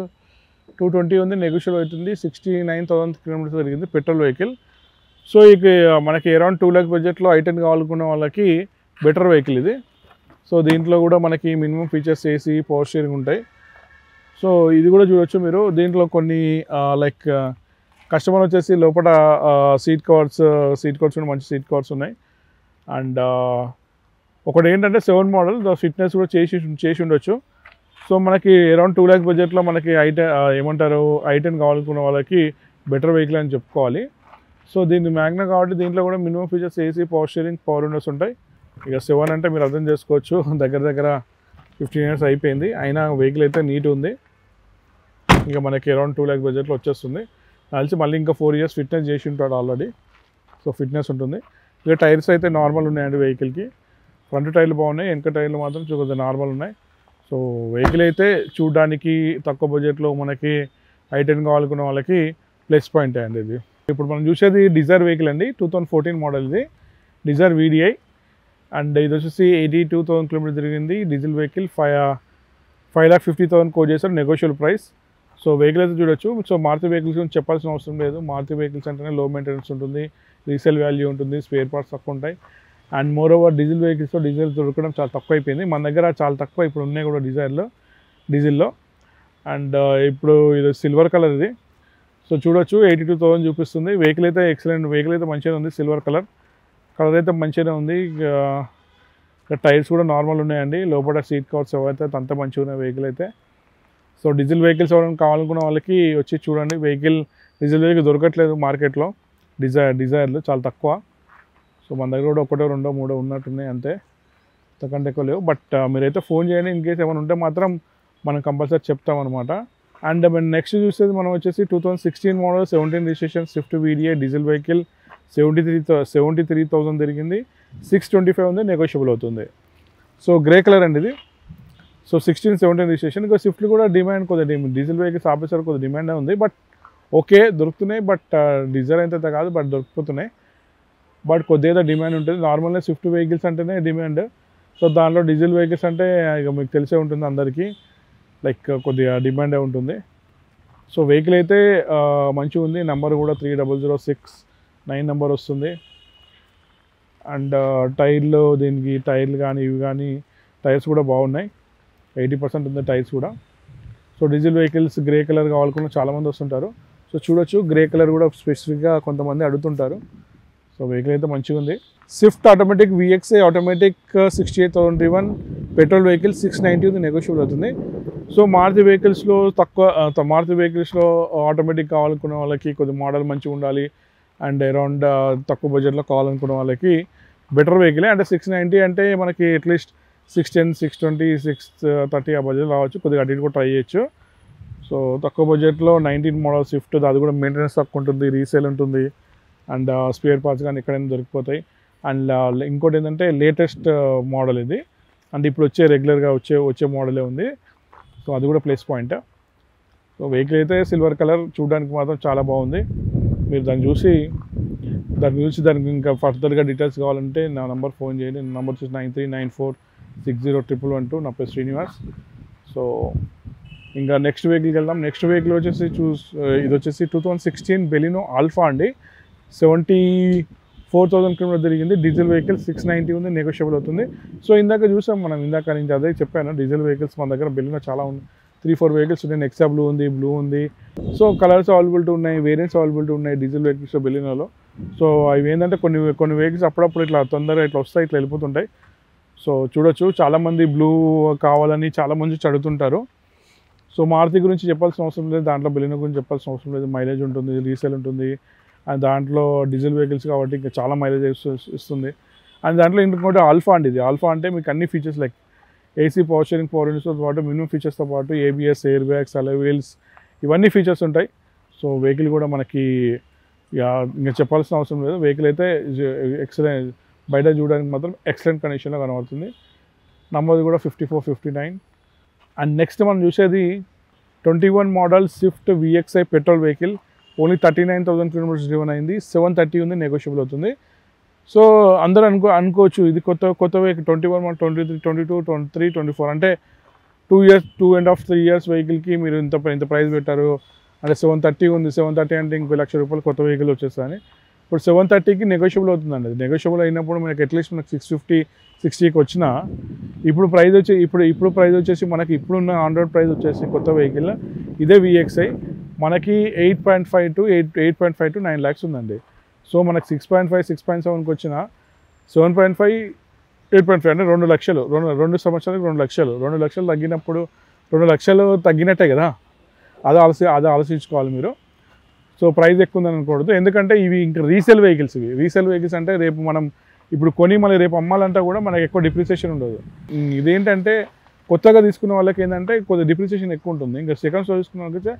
220 ఉంది, నెగోషియబుల్ అవుతుంది. 69,000 కిలోమీటర్స్ జరిగింది, పెట్రోల్ వెహికల్. సో ఇక మనకి అరౌండ్ 2 lakhs బడ్జెట్లో i10 కావాలనుకున్న వాళ్ళకి బెటర్ వెహికల్ ఇది. సో దీంట్లో కూడా మనకి minimum features AC, power steering ఉంటాయి. సో ఇది కూడా చూడొచ్చు మీరు. దీంట్లో కొన్ని లైక్ కస్టమర్ వచ్చేసి లోపల సీట్ కవర్స్ కూడా మంచి సీట్ కవర్స్ ఉన్నాయి. అండ్ ఒకటి ఏంటంటే 7 మోడల్ ఫిట్నెస్ కూడా చేసి ఉండొచ్చు. సో మనకి అరౌండ్ 2 lakhs బడ్జెట్లో మనకి i10 కావాలనుకున్న వాళ్ళకి బెటర్ వెహికల్ అని చెప్పుకోవాలి. సో దీన్ని మ్యాగ్నా కాబట్టి దీంట్లో కూడా minimum features AC, power steering, power windows ఉంటాయి. ఇక 7 అంటే మీరు అర్థం చేసుకోవచ్చు, దగ్గర 15 years అయిపోయింది, అయినా వెహికల్ అయితే నీట్ ఉంది. ఇక మనకి అరౌండ్ 2 lakhs బడ్జెట్లో వచ్చేస్తుంది. కలిసి మళ్ళీ ఇంకా 4 years ఫిట్నెస్ చేసి ఉంటాడు ఆల్రెడీ. సో ఫిట్నెస్ ఉంటుంది. ఇక టైర్స్ అయితే నార్మల్ ఉన్నాయండి వెహికల్కి. ఫ్రంట్ టైర్లు బాగున్నాయి, వెనక టైర్లు మాత్రం కొద్దిగా నార్మల్ ఉన్నాయి. సో వెహికల్ అయితే చూడడానికి తక్కువ బడ్జెట్లో మనకి i10 కావాలనుకున్న వాళ్ళకి ప్లస్ పాయింట్ అండి ఇది. ఇప్పుడు మనం చూసేది డిజైర్ వెహికల్ అండి, 2014 మోడల్ ఇది, డిజైర్ VDI. అండ్ ఇది వచ్చేసి 82,000 కిలోమీటర్ తిరిగింది, డీజిల్ వెహికల్. 5,50,000 కోట్ చేస్తారు, నెగోషియబుల్ ప్రైస్. సో వెహికల్ అయితే చూడొచ్చు. సో మారుతి వెహికల్స్ గురించి చెప్పాల్సిన అవసరం లేదు. మారుతి వెహికల్స్ అంటేనే లో మెయింటెనెన్స్ ఉంటుంది, రీసేల్ వాల్యూ ఉంటుంది, స్పేర్ పార్ట్స్ తక్కువ ఉంటాయి. అండ్ మోర్ ఓవర్ డీజిల్ వెహికల్స్లో డీజిల్ దొరకడం చాలా తక్కువ అయిపోయింది. మన దగ్గర చాలా తక్కువ ఇప్పుడు ఉన్నాయి కూడా డీజిల్లో. అండ్ ఇప్పుడు ఇది సిల్వర్ కలర్ ఇది. సో చూడొచ్చు 82,000 చూపిస్తుంది. వెహికల్ అయితే ఎక్సలెంట్, వెహికల్ అయితే మంచిగా ఉంది. సిల్వర్ కలర్ అయితే మంచిగానే ఉంది. ఇక టైర్స్ కూడా నార్మల్ ఉన్నాయండి. లోపల సీట్ కవర్స్ అయితే అంత మంచిగా ఉన్నాయి వెహికల్ అయితే. సో డీజిల్ వెహికల్స్ ఎవరైనా కావాలనుకున్న వాళ్ళకి వచ్చి చూడండి. డీజిల్ వెహికల్ దొరకట్లేదు మార్కెట్లో, డిజైర్లు చాలా తక్కువ. సో మన దగ్గర కూడా 1, 2, 3 ఉన్నట్టున్నాయి అంతే, అంతకంటే ఎక్కువ లేవు. బట్ మీరైతే ఫోన్ చేయండి, ఇన్ కేసు ఏమైనా ఉంటే మాత్రం మనం కంపల్సరీ చెప్తామన్నమాట. అండ్ నెక్స్ట్ చూసేది మనం వచ్చేసి 2016 model 17 registration Swift VDI diesel vehicle. 73,000 తిరిగింది, 625 ఉంది, నెగోషియబుల్ అవుతుంది. సో గ్రే కలర్ అండి ఇది. So 16, 17 registration. ఇంకా స్విఫ్ట్లు కూడా డిమాండ్ కొద్దిగా డీజిల్ వెహికల్స్ ఆఫీసర్ కొద్దిగా డిమాండ్ ఉంది. బట్ ఓకే దొరుకుతున్నాయి, బట్ డీజిల్ అయితే కాదు, బట్ దొరికిపోతున్నాయి. బట్ కొద్దిగా డిమాండ్ ఉంటుంది. నార్మల్గా స్విఫ్ట్ వెహికల్స్ అంటేనే డిమాండ్. సో దాంట్లో డీజిల్ వెహికల్స్ అంటే ఇక మీకు తెలిసే ఉంటుంది అందరికీ, లైక్ కొద్దిగా డిమాండే ఉంటుంది. సో వెహికల్ అయితే మంచిగా ఉంది. నెంబర్ కూడా 3006 నెంబర్ వస్తుంది. అండ్ టైర్లు, దీనికి టైర్లు కానీ ఇవి కానీ టైర్స్ కూడా బాగున్నాయి. 80% ఉంది టైర్స్ కూడా. So diesel vehicles grey colour కావాలనుకున్న చాలామంది వస్తుంటారు. సో చూడొచ్చు, గ్రే కలర్ కూడా స్పెసిఫిక్గా కొంతమంది అడుగుతుంటారు. సో వెహికల్ అయితే మంచిగా ఉంది. Swift automatic VXI automatic 68,000 driven petrol vehicle 690 ఉంది, నెగోషియబుల్ అవుతుంది. సో మారుతి వెహికల్స్లో మారుతి వెహికల్స్లో ఆటోమేటిక్ కావాలనుకున్న వాళ్ళకి, కొద్ది మోడల్ మంచిగా ఉండాలి అండ్ అరౌండ్ తక్కువ బడ్జెట్లో కావాలనుకున్న వాళ్ళకి బెటర్ వెహికలే. అంటే 690 అంటే మనకి అట్లీస్ట్ 610, 620, 630 ఆ బడ్జెట్ రావచ్చు. కొద్దిగా అటు ఇటు కూడా ట్రై చేయొచ్చు. సో తక్కువ బడ్జెట్లో 19 మోడల్ స్విఫ్ట్, అది కూడా మెయింటెనెన్స్ తక్కువ ఉంటుంది, రీసేల్ ఉంటుంది అండ్ స్పేర్ పార్ట్స్ కానీ ఎక్కడైనా దొరికిపోతాయి. అండ్ ఇంకోటి ఏంటంటే లేటెస్ట్ మోడల్ ఇది, అండ్ ఇప్పుడు రెగ్యులర్గా వచ్చే మోడలే ఉంది. సో అది కూడా ప్లస్ పాయింట్. సో వెహికల్ అయితే సిల్వర్ కలర్, చూడడానికి మాత్రం చాలా బాగుంది. మీరు దాన్ని చూసి దానికి ఇంకా ఫర్దర్గా డీటెయిల్స్ కావాలంటే నా నెంబర్ ఫోన్ చేయండి. నా నెంబర్ వచ్చేసి 9394601112. నా పేరు శ్రీనివాస్. సో ఇంకా నెక్స్ట్ వెహికల్కి వెళ్దాం. నెక్స్ట్ వెహికల్ వచ్చేసి ఇది వచ్చేసి 2016 బెలినో ఆల్ఫా అండి. 74,000 కిలోమీటర్ తిరిగింది. డీజిల్ వెహికల్ 690 ఉంది, నెగోషియబుల్ అవుతుంది. సో ఇందాక చూసాం మనం, ఇందాక నుంచి అదే చెప్పాను, డీజిల్ వెహికల్స్ మన దగ్గర బెలినో చాలా ఉంది. 3-4 వెహికల్స్ ఉన్నాయి. నెక్సా బ్లూ ఉంది. సో కలర్స్ అవైలబిలిటీ ఉన్నాయి, వేరియంట్స్ అవైలబిలిటీ ఉన్నాయి డీజిల్ వెహికల్స్ బెలినోలో. సో అవి ఏంటంటే కొన్ని వెహికల్స్ అప్పుడప్పుడు ఇట్లా తొందరగా ఇట్లా వస్తాయి, ఇట్లా వెళ్ళిపోతుంటాయి. సో చూడొచ్చు, చాలామంది బ్లూ కావాలని చాలామంది అడుగుతుంటారు. సో మారుతి గురించి చెప్పాల్సిన అవసరం లేదు, దాంట్లో బెలినో గురించి చెప్పాల్సిన అవసరం లేదు. మైలేజ్ ఉంటుంది, రీసేల్ ఉంటుంది, అండ్ దాంట్లో డీజిల్ వెహికల్స్ కాబట్టి ఇంకా చాలా మైలేజ్ ఇస్తుంది. అండ్ దాంట్లో ఇంకోటి ఆల్ఫా అండి. ఇది ఆల్ఫా అంటే మీకు అన్ని features like AC, power steering, power విండోస్తో పాటు మినిమం ఫీచర్స్తో పాటు ABS, air bags, alloy wheels ఇవన్నీ ఫీచర్స్ ఉంటాయి. సో వెహికల్ కూడా మనకి ఇంకా చెప్పాల్సిన అవసరం లేదు. వెహికల్ అయితే ఎక్సలెంట్, బయట చూడడానికి మాత్రం ఎక్సలెంట్ కండిషన్లో కనబడుతుంది. నంబర్ కూడా 5459. అండ్ నెక్స్ట్ మనం చూసేది 21 model Swift VXI petrol vehicle. Only 39,000 kilometres driven అయింది. 730 ఉంది, నెగోషియబుల్ అవుతుంది. సో అందరూ అనుకోవచ్చు ఇది కొత్త వెహికల్. 21, 23, 22, 23, 24 అంటే 2.5-3 ఇయర్స్ వెహికల్కి మీరు ఇంత ప్రైస్ పెట్టారు. అంటే 730 ఉంది, 730 అంటే ఇంకో ₹1,00,000 కొత్త వెహికల్ వచ్చేస్తాను. ఇప్పుడు 730కి నెగోషియబుల్ అవుతుందండి. అది నెగోషియబుల్ అయినప్పుడు మనకి అట్లీస్ట్ మనకి 650-60కి వచ్చినా ఇప్పుడు ప్రైస్ వచ్చేసి మనకి ఇప్పుడున్న ఆన్ రోడ్ ప్రైస్ వచ్చేసి కొత్త వెహికల్ ఇదే VXI మనకి 8.5 to 9 lakhs ఉందండి. సో మనకి 6.5, 6.7కి వచ్చిన 7.5, 8.5 అంటే 2 లక్షలు, 2 సంవత్సరాలకు 2 లక్షలు. 2 లక్షలు తగ్గినప్పుడు 2 లక్షలు తగ్గినట్టే కదా, అది ఆలోచించుకోవాలి మీరు. సో ప్రైస్ ఎక్కువ ఉందని అనకూడదు, ఎందుకంటే ఇవి ఇంకా రీసేల్ వెహికల్స్. రీసేల్ వెహికల్స్ అంటే రేపు మనం ఇప్పుడు కొని మళ్ళీ రేపు అమ్మాలంటే కూడా మనకి ఎక్కువ డిప్రిసియేషన్ ఉండదు. ఇదేంటంటే కొత్తగా తీసుకున్న వాళ్ళకి ఏంటంటే కొద్దిగా డిప్రిసియేషన్ ఎక్కువ ఉంటుంది. ఇంకా సెకండ్స్లో తీసుకున్న వాళ్ళకి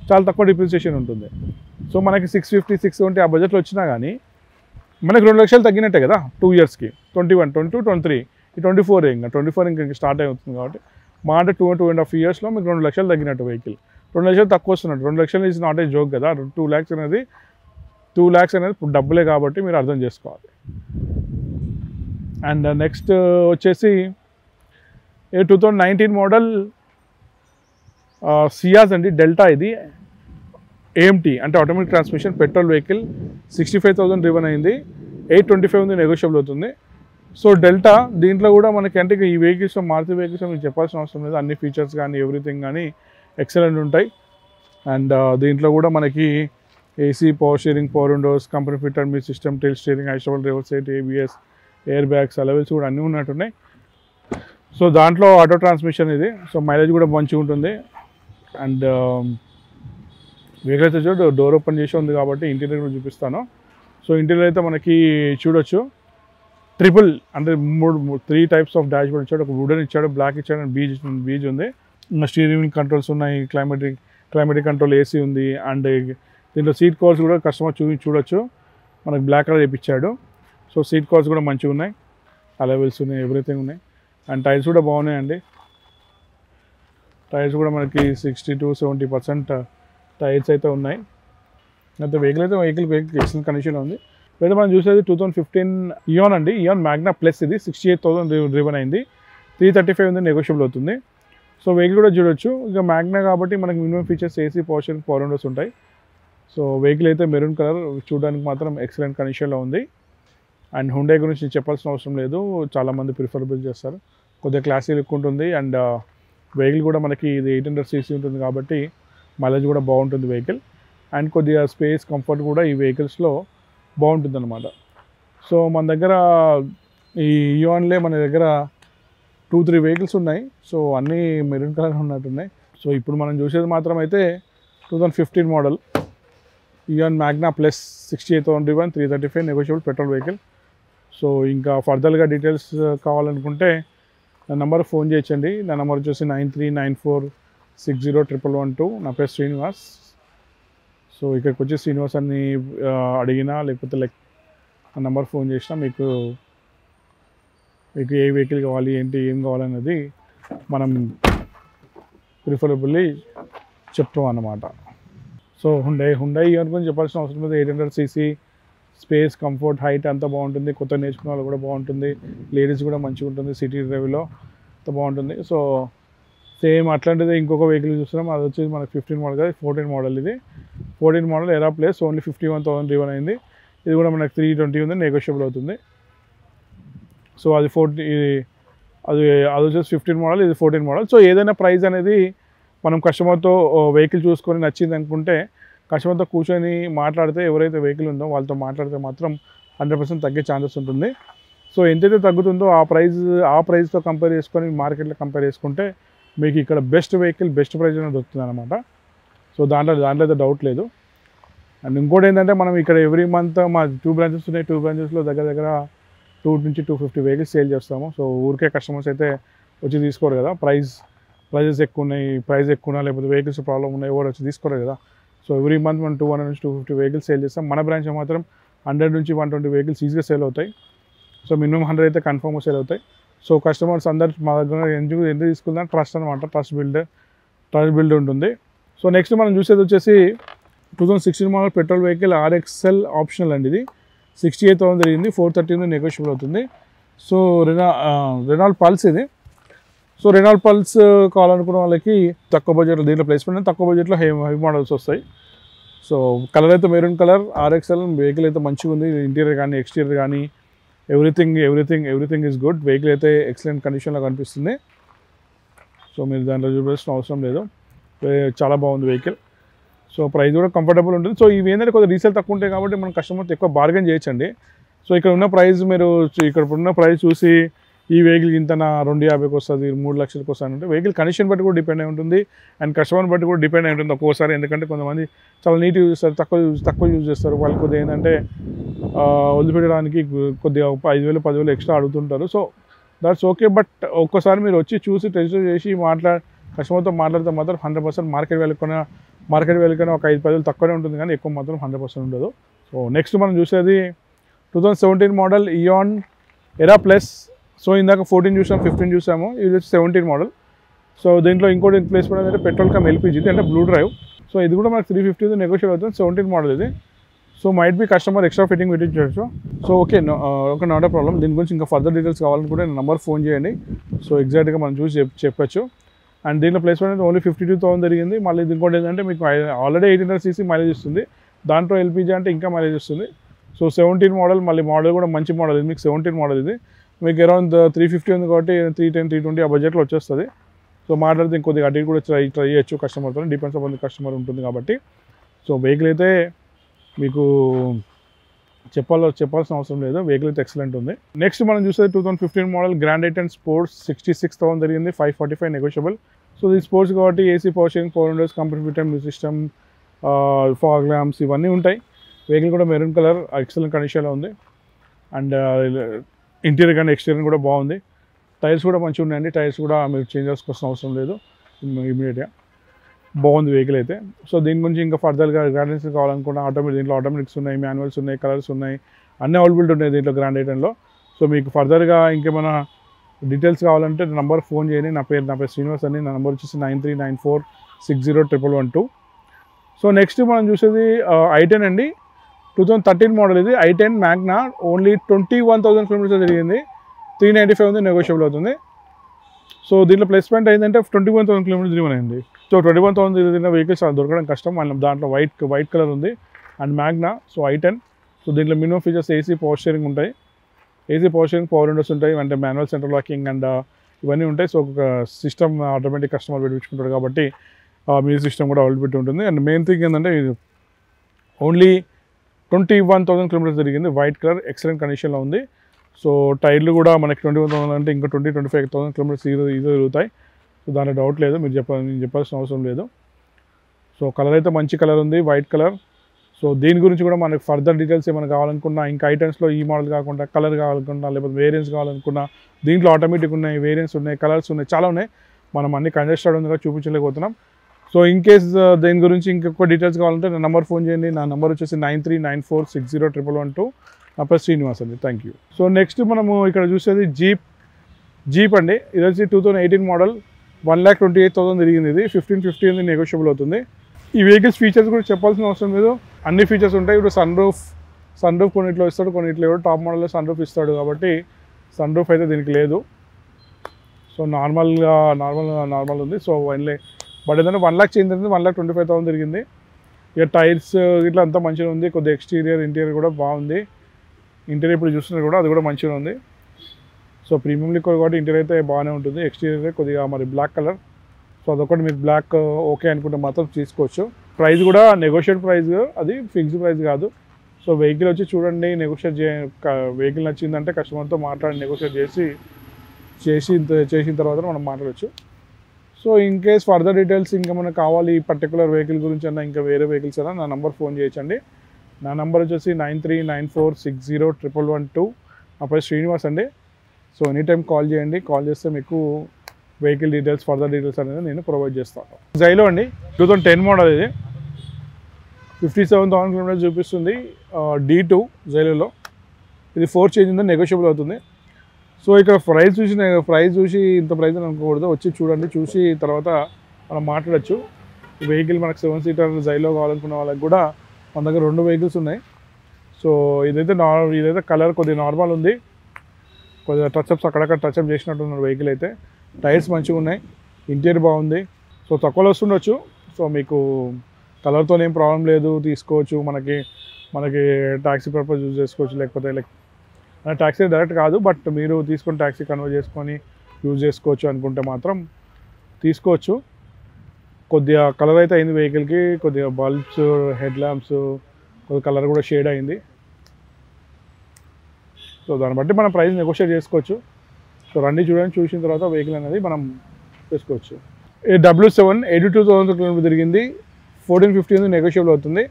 చాలా తక్కువ డిప్రిసియేషన్ ఉంటుంది. సో మనకి 650, 670 ఆ బడ్జెట్లో వచ్చినా కానీ మనకి 2 లక్షలు తగ్గినట్టే కదా 2 ఇయర్స్కి. 21, 22, 23 ఈ 24 ఇంకా 24 ఇంకా స్టార్ట్ అవుతుంది కాబట్టి మా అంటే 2.5 ఇయర్స్లో మీకు 2 లక్షలు తగ్గినట్టు వెహికల్. 2 లక్షలు తక్కువ వస్తున్నట్టు. 2 లక్షలు ఈజ్ నాట్ ఏ జోక్ కదా. 2 lakhs అనేది ఇప్పుడు డబ్బులే కాబట్టి మీరు అర్థం చేసుకోవాలి. అండ్ నెక్స్ట్ వచ్చేసి 2019 మోడల్ సియాజ్ అండి. డెల్టా ఇది AMT అంటే automatic transmission petrol vehicle. 65,000 driven అయింది. 825 ఉంది, నెగోషియబుల్ అవుతుంది. సో డెల్టా దీంట్లో కూడా మనకి అంటే ఈ వెహికల్స్ మారుతి వెహికల్స్ మీకు చెప్పాల్సిన అవసరం లేదు. అన్ని ఫీచర్స్ కానీ ఎవ్రీథింగ్ కానీ ఎక్సలెంట్ ఉంటాయి. అండ్ దీంట్లో కూడా మనకి AC, power steering, power windows, company fitted మీ సిస్టమ్, టెల్ స్టీరింగ్, ఐసోబల్ reverse sight, ABS, air bags, alloy wheels కూడా అన్నీ ఉన్నట్టున్నాయి. సో దాంట్లో ఆటో ట్రాన్స్మిషన్ ఇది. సో మైలేజ్ కూడా మంచిగా ఉంటుంది. అండ్ వెహికల్ అయితే డోర్ ఓపెన్ చేసి ఉంది కాబట్టి ఇంటీరియర్ కూడా చూపిస్తాను. సో ఇంటీరియర్ అయితే మనకి చూడొచ్చు, ట్రిపుల్ అంటే 3 types ఆఫ్ డాష్ బోర్డ్ ఇచ్చాడు. ఒక వుడెన్ ఇచ్చాడు, బ్లాక్ ఇచ్చాడు, అండ్ బీజ్ ఉంది. ఇంకా స్టీరింగ్ కంట్రోల్స్ ఉన్నాయి, క్లైమేటిక్ కంట్రోల్, ఏసీ ఉంది. అండ్ దీంట్లో సీట్ కవర్స్ కూడా కస్టమర్ చూడొచ్చు, మనకి బ్లాక్ కలర్ వేయించాడు. సో సీట్ కవర్స్ కూడా మంచిగా ఉన్నాయి, అలవెల్స్ ఉన్నాయి, ఎవ్రీథింగ్ ఉన్నాయి. అండ్ టైర్స్ కూడా బాగున్నాయండి. టైర్స్ కూడా మనకి 60-70% టైర్స్ అయితే ఉన్నాయి. అయితే వెహికల్ ఎక్సలెంట్ కండిషన్లో ఉంది. అయితే మనం చూసేది 2015 ఇయాన్ అండి. ఇయాన్ మ్యాగ్నా ప్లస్ ఇది 68,000 డ్రివన్ అయింది. 335 ఉంది, నెగోషియబుల్ అవుతుంది. సో వెహికల్ కూడా చూడొచ్చు. ఇక మ్యాగ్నా కాబట్టి మనకి minimum features AC, power steering, power windows ఉంటాయి. సో వెహికల్ అయితే మెరూన్ కలర్, చూడడానికి మాత్రం ఎక్సలెంట్ కండిషన్లో ఉంది. అండ్ హుండై గురించి చెప్పాల్సిన అవసరం లేదు, చాలామంది ప్రిఫరబుల్ చేస్తారు. కొద్దిగా క్లాసీ లుక్ ఉంటుంది. అండ్ వెహికల్ కూడా మనకి ఇది 800cc ఉంటుంది కాబట్టి మైలేజ్ కూడా బాగుంటుంది వెహికల్. అండ్ కొద్దిగా స్పేస్, కంఫర్ట్ కూడా ఈ వెహికల్స్లో బాగుంటుంది అనమాట. సో మన దగ్గర ఈ ఇయాన్లే మన దగ్గర 2-3 వెహికల్స్ ఉన్నాయి. సో అన్నీ మెరూన్ కలర్ ఉన్నట్టున్నాయి. సో ఇప్పుడు మనం చూసేది మాత్రం అయితే 2015 model Eon Magna plus 68,000 335 negotiable petrol vehicle. So ఇంకా ఫర్దర్గా డీటెయిల్స్ కావాలనుకుంటే నా నెంబర్ ఫోన్ చేయొచ్చండి. నా నెంబర్ వచ్చేసి 9394601112. నా పేరు శ్రీనివాస్. సో ఇక్కడికి వచ్చి శ్రీనివాస్ అని అడిగినా లేకపోతే నా నెంబర్ ఫోన్ చేసినా మీకు ఏ వెహికల్ కావాలి, ఏంటి, ఏం కావాలనేది మనం ప్రిఫరబుల్లీ చెప్తాం అన్నమాట. సో హుండై ఇయర్ గురించి చెప్పాల్సిన అవసరం లేదు. 800cc, స్పేస్, కంఫర్ట్, హైట్ అంతా బాగుంటుంది. కొత్త నేర్చుకున్న వాళ్ళు కూడా బాగుంటుంది. లేడీస్ కూడా మంచిగా ఉంటుంది. సిటీ డ్రైవ్లో అంత బాగుంటుంది. సో సేమ్ అట్లాంటిది ఇంకొక వెహికల్ చూస్తున్నాం. అది వచ్చేసి మనకి 15 మోడల్ కాదు, 14 మోడల్. ఇది 14 మోడల్ ఎరా ప్లేస్, ఓన్లీ 51,000 డ్రివెన్ అయింది. ఇది కూడా మనకి 320 ఉంది, నెగోషియబుల్ అవుతుంది. సో అది వచ్చేసి 15 మోడల్, ఇది 14 మోడల్. సో ఏదైనా ప్రైస్ అనేది మనం కస్టమర్తో వెహికల్ చూసుకొని నచ్చింది అనుకుంటే కస్టమర్తో కూర్చొని మాట్లాడితే, ఎవరైతే వెహికల్ ఉందో వాళ్ళతో మాట్లాడితే మాత్రం 100% తగ్గే ఛాన్సెస్ ఉంటుంది. సో ఎంతైతే తగ్గుతుందో ఆ ప్రైస్తో కంపేర్ చేసుకొని మార్కెట్లో కంపేర్ చేసుకుంటే మీకు ఇక్కడ బెస్ట్ వెహికల్, బెస్ట్ ప్రైస్ అనేది దొరుకుతుంది అనమాట. సో దాంట్లో అయితే డౌట్ లేదు. అండ్ ఇంకోటి ఏంటంటే మనం ఇక్కడ ఎవ్రీ మంత్ మా 2 బ్రాంచెస్ ఉన్నాయి. 2 బ్రాంచెస్లో దగ్గర 2 నుంచి 250 వెహికల్స్ సేల్ చేస్తాము. సో ఊరికే కస్టమర్స్ అయితే వచ్చి తీసుకోరు కదా, ప్రైజెస్ ఎక్కువ ఉన్నాయి, ప్రైస్ ఎక్కువ ఉన్నా లేకపోతే వెహికల్స్ ప్రాబ్లం ఉన్నాయి, ఎవరు వచ్చి తీసుకోరు కదా. సో ఎవ్రీ మంత్ మనం 200 నుంచి 250 వెహికల్స్ సేల్ చేస్తాం. మన బ్రాంచ్లో మాత్రం 100 నుంచి 120 వెహికల్స్ ఈజీగా సేల్ అవుతాయి. సో మినిమం 100 అయితే కన్ఫర్మ్గా సేల్ అవుతాయి. సో కస్టమర్స్ అందరు మా దగ్గర ఎందుకు తీసుకున్నా ట్రస్ట్ అనమాట, ట్రస్ట్ బిల్డ్ ఉంటుంది. సో నెక్స్ట్ మనం చూసేది వచ్చేసి 2016 model petrol vehicle RXL optional అండి. ఇది 68,000 జరిగింది, 430 నెగోషియబుల్ అవుతుంది. సో రెనాల్డ్ పల్స్ ఇది. సో రెనాల్డ్ పల్స్ కావాలనుకున్న వాళ్ళకి తక్కువ బడ్జెట్లో, దీంట్లో ప్లేస్మెంట్ తక్కువ బడ్జెట్లో హై మోడల్స్ వస్తాయి. సో కలర్ అయితే మెరూన్ కలర్, RXL వెహికల్ అయితే మంచిగా ఉంది. ఇంటీరియర్ కానీ ఎక్స్టీరియర్ కానీ ఎవ్రీథింగ్ ఈజ్ గుడ్. వెహికల్ అయితే ఎక్సలెంట్ కండిషన్లో కనిపిస్తుంది. సో మీరు దాంట్లో చూడాల్సిన అవసరం లేదు, చాలా బాగుంది వెహికల్. సో ప్రైస్ కూడా కంఫర్టబుల్ ఉంటుంది. సో ఇవి ఏంటంటే కొద్దిగా రీసేల్ తక్కువ ఉంటాయి కాబట్టి మనం కస్టమర్తో ఎక్కువ బార్గెన్ చేయొచ్చండి. సో ఇక్కడ ఉన్న ప్రైస్ చూసి ఈ వెహికల్ ఇంత 250కి వస్తుంది, 3 లక్షలకు వస్తుంది అంటే వెహికల్ కండిషన్ బట్టి కూడా డిపెండ్ అయి ఉంటుంది. అండ్ కస్టమర్ బట్టి కూడా డిపెండ్ అయి ఉంటుంది ఒక్కోసారి. ఎందుకంటే కొంతమంది చాలా నీట్ యూజ్ చేస్తారు, తక్కువ యూజ్ చేస్తారు. వాళ్ళు కొద్దిగా ఏంటంటే వదిలిపెట్టడానికి కొద్దిగా 5,000 10,000 ఎక్స్ట్రా అడుగుతుంటారు. So that's okay. బట్ ఒక్కసారి మీరు వచ్చి చూసి టెస్ట్ చేసి కస్టమర్తో మాట్లాడితే మాత్రం 100% మార్కెట్ వాల్యూ కన్నా ఒక 5-10,000 తక్కువనే ఉంటుంది, కానీ ఎక్కువ మాత్రం 100% ఉండదు. సో నెక్స్ట్ మనం చూసేది 2017 మోడల్ ఇయాన్ ఎరా ప్లస్. సో ఇందాక 14 చూసాము, 15 చూసాము, ఇది వచ్చి 17 మోడల్. సో దీంట్లో ఇంకోటి ప్లేస్మెంట్ ఏంటంటే పెట్రోల్ కమ్ LPG, అంటే బ్లూ డ్రైవ్. సో ఇది కూడా మనకు 350 నెగోషియబుల్ అవుతుంది. 17 మోడల్ ఇది. So might be customer extra fitting పెట్టించవచ్చు. So okay, not a problem. దీని గురించి ఇంకా ఫర్దర్ డీటెయిల్స్ కావాలనుకుంటే నెంబర్ ఫోన్ చేయండి. సో ఎగ్జాక్ట్గా మనం చూసి చెప్పచ్చు. అండ్ దీంట్లో ప్లేస్మెంట్ అయితే ఓన్లీ 52,000 జరిగింది. మళ్ళీ ఇంకోటి ఏంటంటే మీకు ఆల్రెడీ 800cc మైలేజ్ ఇస్తుంది, దాంట్లో LPG అంటే ఇంకా మైలేజ్ ఇస్తుంది. సో 17 మోడల్, మళ్ళీ మోడల్ కూడా మంచి మోడల్ ఇది. మీకు 17 మోడల్ ఇది మీకు అరౌండ్ 350 ఉంది కాబట్టి 310 320 ఆ బడ్జెట్లో వచ్చేస్తుంది. సో మాట్లాడితే ఇంకొద్దిగా అటు కూడా ట్రై చేయొచ్చు కస్టమర్తో, డిపెండ్స్ అపాన్ ది కస్టమర్ ఉంటుంది కాబట్టి. సో వెహికల్ అయితే మీకు చెప్పాల్సిన అవసరం లేదు, వెహికల్ అయితే ఎక్సలెంట్ ఉంది. నెక్స్ట్ మనం చూసేది 2015 మోడల్ గ్రాండ్ ఐటెన్ స్పోర్ట్స్ 66,000 జరిగింది, 545 నెగోషియబుల్. సో ఇది స్పోర్ట్స్ కాబట్టి AC, power steering, power windows, computer music system, fog lamps ఇవన్నీ ఉంటాయి. వెహికల్ కూడా మెరూన్ కలర్, ఎక్సలెంట్ కండిషన్లో ఉంది. అండ్ ఇంటీరియర్ కానీ ఎక్స్టీరియర్ కూడా బాగుంది. టైర్స్ కూడా మంచిగా ఉన్నాయండి, టైర్స్ కూడా మీరు చేంజ్ చేసుకోవాల్సిన అవసరం లేదు, ఇమీడియట్గా బాగుంది వెహికల్ అయితే. సో దీని గురించి ఇంకా ఫర్దర్గా గైడెన్స్ కావాలనుకున్న దీంట్లో ఆటోమేటిక్స్ ఉన్నాయి, మాన్యువల్స్ ఉన్నాయి, కలర్స్ ఉన్నాయి, అన్నీ అవైలబిలిటీ ఉన్నాయి దీంట్లో గ్రాండ్ ఐటెన్లో. సో మీకు ఫర్దర్గా ఇంకేమైనా డీటెయిల్స్ కావాలంటే నెంబర్ ఫోన్ చేయండి. నా పేరు శ్రీనివాస్ అని. నా నెంబర్ వచ్చేసి 9394601112. సో నెక్స్ట్ మనం చూసేది i10 అండి, 2013 మోడల్ ఇది. i10 మ్యాగ్నా ఓన్లీ 21,000 కిలోమీటర్స్ జరిగింది, 395 ఉంది, నెగోషియబుల్ అవుతుంది. సో దీంట్లో ప్లస్ పాయింట్ ఏంటంటే 21,000 కిలోమీటర్స్ తిరిగినాయండి. సో 21,000 తిరిగిన వెహికల్స్ దొరకడం కష్టం. మళ్ళీ దాంట్లో వైట్ కలర్ ఉంది and magna. So i10. So దీంట్లో minimum features AC power steering ఉంటాయి. AC power steering, power windows ఉంటాయి, అంటే మాన్యువల్ సెంట్రల్ లాకింగ్ అండ్ ఇవన్నీ ఉంటాయి. సో ఒక సిస్టమ్ ఆటోమేటిక్ కస్టమర్ పెట్టించుకుంటాడు కాబట్టి మ్యూజిక్ సిస్టమ్ కూడా అవైలబిలిటీ ఉంటుంది. అండ్ మెయిన్ థింగ్ ఏంటంటే ఇది ఓన్లీ 21,000 కిలోమీటర్స్ తిరిగింది. వైట్ కలర్, ఎక్సలెంట్ కండిషన్లో ఉంది. సో టైర్లు కూడా మనకి 21,000 అంటే ఇంకా 25,000 కిలోమీటర్స్ ఈజీ తిరుగుతాయి. సో దాంట్లో డౌట్ లేదు, నేను చెప్పాల్సిన అవసరం లేదు. సో కలర్ అయితే మంచి కలర్ ఉంది, వైట్ కలర్. సో దీని గురించి కూడా మనకి ఫర్దర్ డీటెయిల్స్ ఏమైనా కావాలనుకున్నా, ఇంకా ఐటమ్స్లో ఈ మోడల్ కాకుండా కలర్ కావాలనుకున్నా, లేకపోతే వేరియంట్స్ కావాలనుకున్నా, దీంట్లో ఆటోమేటిక్ ఉన్నాయి, వేరియంట్స్ ఉన్నాయి, కలర్స్ ఉన్నాయి, చాలా ఉన్నాయి. మనం అన్ని కంజెస్టెడ్ ఉందిగా చూపించలేకపోతున్నాం. సో ఇన్ కేస్ దీని గురించి ఇంకొక డీటెయిల్స్ కావాలంటే నా నెంబర్ ఫోన్ చేయండి. నా నెంబర్ వచ్చేసి 9394601112. నా పేరు శ్రీనివాస్ అండి. Thank you. సో నెక్స్ట్ మనము ఇక్కడ చూసేది జీప్ అండి. ఇది వచ్చి 2018 మోడల్, 1,28,000 తిరిగింది. ఇది 1550 నెగోషియబుల్ అవుతుంది. ఈ వెహికల్స్ ఫీచర్స్ కూడా చెప్పాల్సిన అవసరం లేదు, అన్ని ఫీచర్స్ ఉంటాయి. ఇప్పుడు సన్ రూఫ్ కొన్నిట్లో ఇస్తాడు, కొన్నిట్లో ఇవ్వడు. టాప్ మోడల్లో సన్ రూఫ్ ఇస్తాడు కాబట్టి సన్ రూఫ్ అయితే దీనికి లేదు. సో నార్మల్ ఉంది. సో బట్ ఏంటంటే 1 lakh చేంజ్ జరిగింది, 1,25,000 తిరిగింది. ఇక టైర్స్ ఇట్లా అంతా మంచిగా ఉంది. కొద్దిగా ఎక్స్టీరియర్ ఇంటీరియర్ కూడా బాగుంది. ఇంటీరియర్ ఇప్పుడు చూస్తున్నారు కూడా అది కూడా మంచిగా ఉంది. సో ప్రీమియం లిక్విడ్ కాబట్టి ఇంటీరియర్ అయితే బాగానే ఉంటుంది. ఎక్స్టీరియర్ కొద్దిగా మరి బ్లాక్ కలర్. సో అదొకటి మీకు బ్లాక్ ఓకే అనుకుంటే మాత్రం తీసుకోవచ్చు. ప్రైస్ కూడా నెగోషియేట్ ప్రైస్, అది ఫిక్స్డ్ ప్రైస్ కాదు. సో వెహికల్ వచ్చి చూడండి, నెగోషియేట్ వెహికల్ నచ్చిందంటే కస్టమర్తో మాట్లాడి నెగోషియేట్ చేసిన తర్వాత మనం మాట్లాడచ్చు. So in case further details ఇంకా మనకు కావాలి ఈ పర్టికులర్ వెహికల్ గురించి అన్నా, ఇంకా వేరే వెహికల్స్ అయినా, నా నెంబర్ ఫోన్ చేయొచ్చండి. నా నెంబర్ వచ్చేసి 9394601112. నా పేరు శ్రీనివాస్ అండి. సో ఎనీ టైం కాల్ చేయండి. కాల్ చేస్తే మీకు వెహికల్ డీటెయిల్స్, ఫర్దర్ డీటెయిల్స్ అనేది నేను ప్రొవైడ్ చేస్తాను. జైలో అండి, 2010 మోడల్. ఇది 57,000 కిలోమీటర్స్ చూపిస్తుంది. D2 జైలులో. ఇది 4 చేంజ్ ఉందని నెగోషియబుల్ అవుతుంది. సో ఇక్కడ ప్రైస్ చూసి ఇంత ప్రైస్ అని అనుకోకూడదు. వచ్చి చూడండి, చూసి తర్వాత మనం మాట్లాడచ్చు. ఈ వెహికల్ మనకు 7 సీటర్ జైలో కావాలనుకున్న వాళ్ళకి కూడా మన దగ్గర 2 వెహికల్స్ ఉన్నాయి. సో ఇదైతే కలర్ కొద్దిగా నార్మల్ ఉంది, కొద్దిగా టచ్అప్స్ అక్కడక్కడ టచ్అప్ చేసినట్టున్నారు వెహికల్ అయితే. టైర్స్ మంచిగా ఉన్నాయి, ఇంటీరియర్ బాగుంది. సో తక్కువలో వస్తుండొచ్చు. సో మీకు కలర్తో ఏం ప్రాబ్లం లేదు, తీసుకోవచ్చు. మనకి ట్యాక్సీ పర్పస్ యూజ్ చేసుకోవచ్చు, లేకపోతే ట్యాక్సీ డైరెక్ట్ కాదు, బట్ మీరు తీసుకొని ట్యాక్సీ కన్వర్ట్ చేసుకొని యూజ్ చేసుకోవచ్చు అనుకుంటే మాత్రం తీసుకోవచ్చు. కొద్దిగా కలర్ అయితే అయింది వెహికల్కి, కొద్దిగా బల్బ్స్, హెడ్ ల్యాంప్స్ కొద్దిగా కలర్ కూడా షేడ్ అయింది. సో దాన్ని బట్టి మనం ప్రైస్ నెగోషియేట్ చేసుకోవచ్చు. సో రండి, చూడండి, చూసిన తర్వాత వెహికల్ అనేది మనం చేసుకోవచ్చు. W7 82,000 కిలోమీటర్ తిరిగింది, 1450 నెగోషియబుల్ అవుతుంది.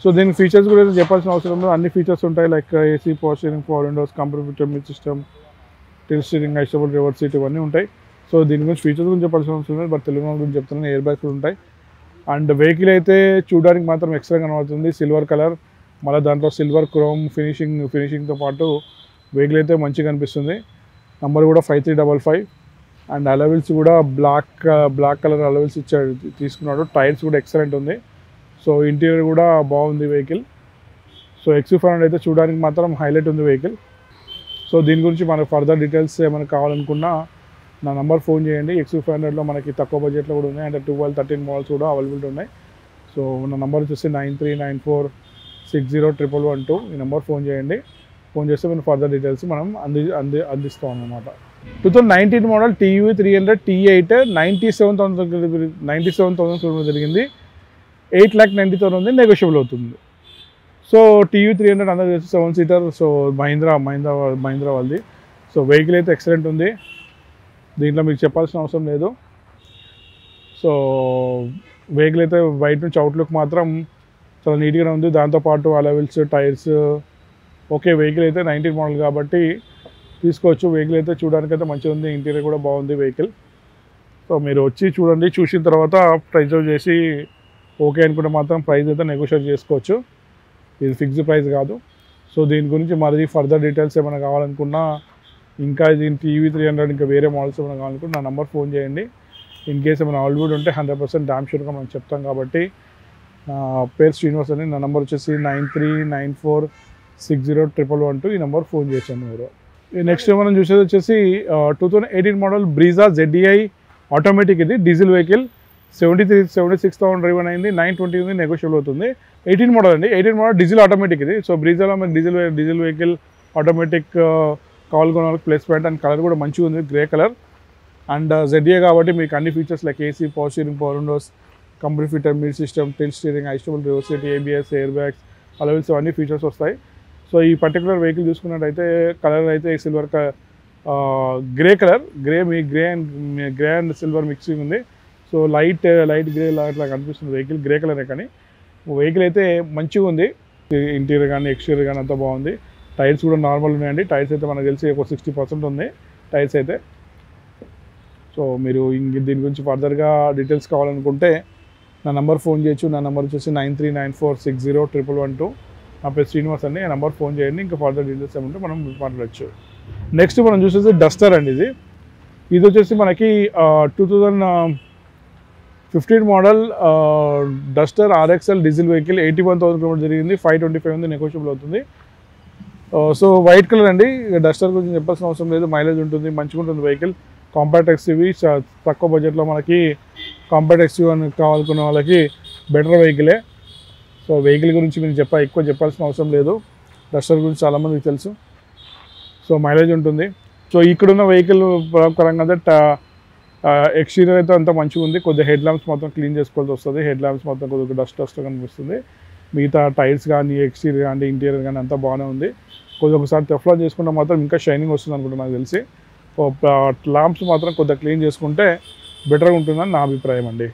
సో దీనికి ఫీచర్స్ కూడా చెప్పాల్సిన అవసరం లేదు, అన్ని ఫీచర్స్ ఉంటాయి. Like AC power steering, power windows, computer music system, tilt steering, ఐసోబుల్ రివర్స్ సీట్, ఇవన్నీ ఉంటాయి. సో దీని గురించి ఫీచర్స్ గురించి చెప్పాల్సిన అవసరం లేదు, బట్ తెలుగు గురించి చెప్తున్నాను. ఎయిర్ బ్యాగ్స్ కూడా ఉంటాయి. అండ్ వెహికల్ అయితే చూడడానికి మాత్రం ఎక్సలెంట్ కనబడుతుంది. సిల్వర్ కలర్, మళ్ళీ దాంట్లో సిల్వర్ క్రోమ్ ఫినిషింగ్తో పాటు వెహికల్ అయితే మంచిగా కనిపిస్తుంది. నెంబర్ కూడా 5355. అండ్ అలవిల్స్ కూడా బ్లాక్ కలర్ అలవిల్స్ తీసుకున్నాడు. టైర్స్ కూడా ఎక్సలెంట్ ఉంది. సో ఇంటీరియర్ కూడా బాగుంది వెహికల్. సో XU500 అయితే చూడడానికి మాత్రం హైలైట్ ఉంది వెహికల్. సో దీని గురించి మనకు ఫర్దర్ డీటెయిల్స్ ఏమైనా కావాలనుకున్నా నా నెంబర్ ఫోన్ చేయండి. XU500లో మనకి తక్కువ బడ్జెట్లో కూడా ఉన్నాయి, అంటే 12-13 మోడల్స్ కూడా అవైలబిలిటీ ఉన్నాయి. సో నా నెంబర్ వచ్చేసి 9394601112. ఈ నెంబర్ ఫోన్ చేయండి. ఫోన్ చేస్తే మనం ఫర్దర్ డీటెయిల్స్ మనం అందిస్తాం అన్నమాట. 2019 మోడల్ TUV 300 T8 97,000 కిలోమీటర్ తిరిగింది. 8,90,000 ఉంది, నెగోషియబుల్ అవుతుంది. సో TUV 300 అందరూ చేసి 7 సీటర్. సో మహీంద్రా వాళ్ళది. సో వెహికల్ అయితే ఎక్సలెంట్ ఉంది, దీంట్లో మీకు చెప్పాల్సిన అవసరం లేదు. సో వెహికల్ అయితే బయట నుంచి అవుట్లుక్ మాత్రం చాలా నీట్గానే ఉంది. దాంతోపాటు అలవిల్స్, టైర్స్ ఓకే. వెహికల్ అయితే 19 మోడల్ కాబట్టి తీసుకోవచ్చు. వెహికల్ అయితే చూడడానికైతే మంచిగా ఉంది, ఇంటీరియర్ కూడా బాగుంది వెహికల్. సో మీరు వచ్చి చూడండి, చూసిన తర్వాత ప్రైస్ చేసి ఓకే అనుకుంటే మాత్రం ప్రైస్ అయితే నెగోషియేట్ చేసుకోవచ్చు. ఇది ఫిక్స్డ్ ప్రైస్ కాదు. సో దీని గురించి మరి ఫర్దర్ డీటెయిల్స్ ఏమైనా కావాలనుకున్నా, ఇంకా దీని TUV 300 ఇంకా వేరే మోడల్స్ ఏమైనా కావాలనుకుంటే నా నెంబర్ ఫోన్ చేయండి. ఇన్ కేస్ ఏమైనా అవైలబుల్ ఉంటే 100% డామ్ షూర్గా మనం చెప్తాం. కాబట్టి నా పేరు శ్రీనివాస్ అని, నా నెంబర్ వచ్చేసి 9394601112. ఈ నెంబర్ ఫోన్ చేశాను మీరు. నెక్స్ట్ మనం చూసేది వచ్చేసి 2018 మోడల్ బ్రీజా ZDI ఆటోమేటిక్, ఇది డీజిల్ వెహికల్. 76,000 డ్రైవన్ అయింది, 920 ఉంది, నెగోషియబుల్ అవుతుంది. 18 మోడల్ అండి, 18 మోడల్ డీజిల్ ఆటోమేటిక్ ఇది. సో బ్రీజాలో మనకి డీజిల్ వెహికల్ ఆటోమేటిక్ కావాలనుకున్న వాళ్ళకి ప్లస్ పాయింట్. అండ్ కలర్ కూడా మంచిగా ఉంది, గ్రే కలర్. అండ్ ZDI కాబట్టి మీకు అన్ని features like AC, power steering, power windows, company fitter, music system, tilt steering, ఐస్టబుల్ reverse seat, ABS, air bags, అలవెల్స్ అన్ని ఫీచర్స్ వస్తాయి. సో ఈ పర్టికులర్ వెహికల్ చూసుకున్నట్టయితే కలర్ అయితే silver grey colour, grey and silver mixing ఉంది. So light grey అట్లా కనిపిస్తుంది vehicle, grey కలరే. కానీ వెహికల్ అయితే మంచిగా ఉంది, ఇంటీరియర్ కానీ ఎక్స్టీరియర్ కానీ అంతా బాగుంది. టైర్స్ కూడా నార్మల్ ఉన్నాయండి. టైర్స్ అయితే మనకు తెలిసి ఒక 60% ఉంది టైర్స్ అయితే. సో మీరు దీని గురించి ఫర్దర్గా డీటెయిల్స్ కావాలనుకుంటే నా నెంబర్ ఫోన్ చేయొచ్చు. నా నెంబర్ వచ్చేసి 9394601112. నా పేరు శ్రీనివాస్ అండి. ఆ నెంబర్ ఫోన్ చేయండి, ఇంకా ఫర్దర్ డీటెయిల్స్ ఏమంటే మనం మాట్లాడచ్చు. నెక్స్ట్ మనం చూసేసి డస్టర్ అండి. ఇది వచ్చేసి మనకి 2015 model Duster RXL diesel vehicle. 81,000 kilometre జరిగింది, 525 ఉంది, నెగోషియబుల్ అవుతుంది. సో వైట్ కలర్ అండి. డస్టర్ గురించి చెప్పాల్సిన అవసరం లేదు, మైలేజ్ ఉంటుంది, మంచిగా ఉంటుంది వెహికల్. కాంపాక్ట్ XUV, తక్కువ బడ్జెట్లో మనకి కాంపాక్ట్ XUV అని కావాలనుకున్న వాళ్ళకి బెటర్ వెహికలే. సో వెహికల్ గురించి మీరు ఎక్కువ చెప్పాల్సిన అవసరం లేదు. డస్టర్ గురించి చాలామందికి తెలుసు. సో మైలేజ్ ఉంటుంది. సో ఇక్కడున్న వెహికల్ పరంగా అంటే ఎక్స్టీరియర్ అయితే అంతా మంచిగా ఉంది. కొద్దిగా హెడ్ ల్యాంప్స్ మొత్తం క్లీన్ చేసుకోవాల్సి వస్తుంది. హెడ్ ల్యాంప్స్ మొత్తం కొద్దిగా డస్ట్ కనిపిస్తుంది. మిగతా టైర్స్ కానీ ఎక్స్టీరియర్ కానీ ఇంటీరియర్ కానీ అంతా బాగానే ఉంది. కొద్దిగా ఒకసారి టెఫ్లాన్ చేసుకుంటే మాత్రం ఇంకా షైనింగ్ వస్తుంది అనుకుంటా నాకు తెలిసి. ల్యాంప్స్ మాత్రం కొద్దిగా క్లీన్ చేసుకుంటే బెటర్గా ఉంటుందని నా అభిప్రాయం అండి.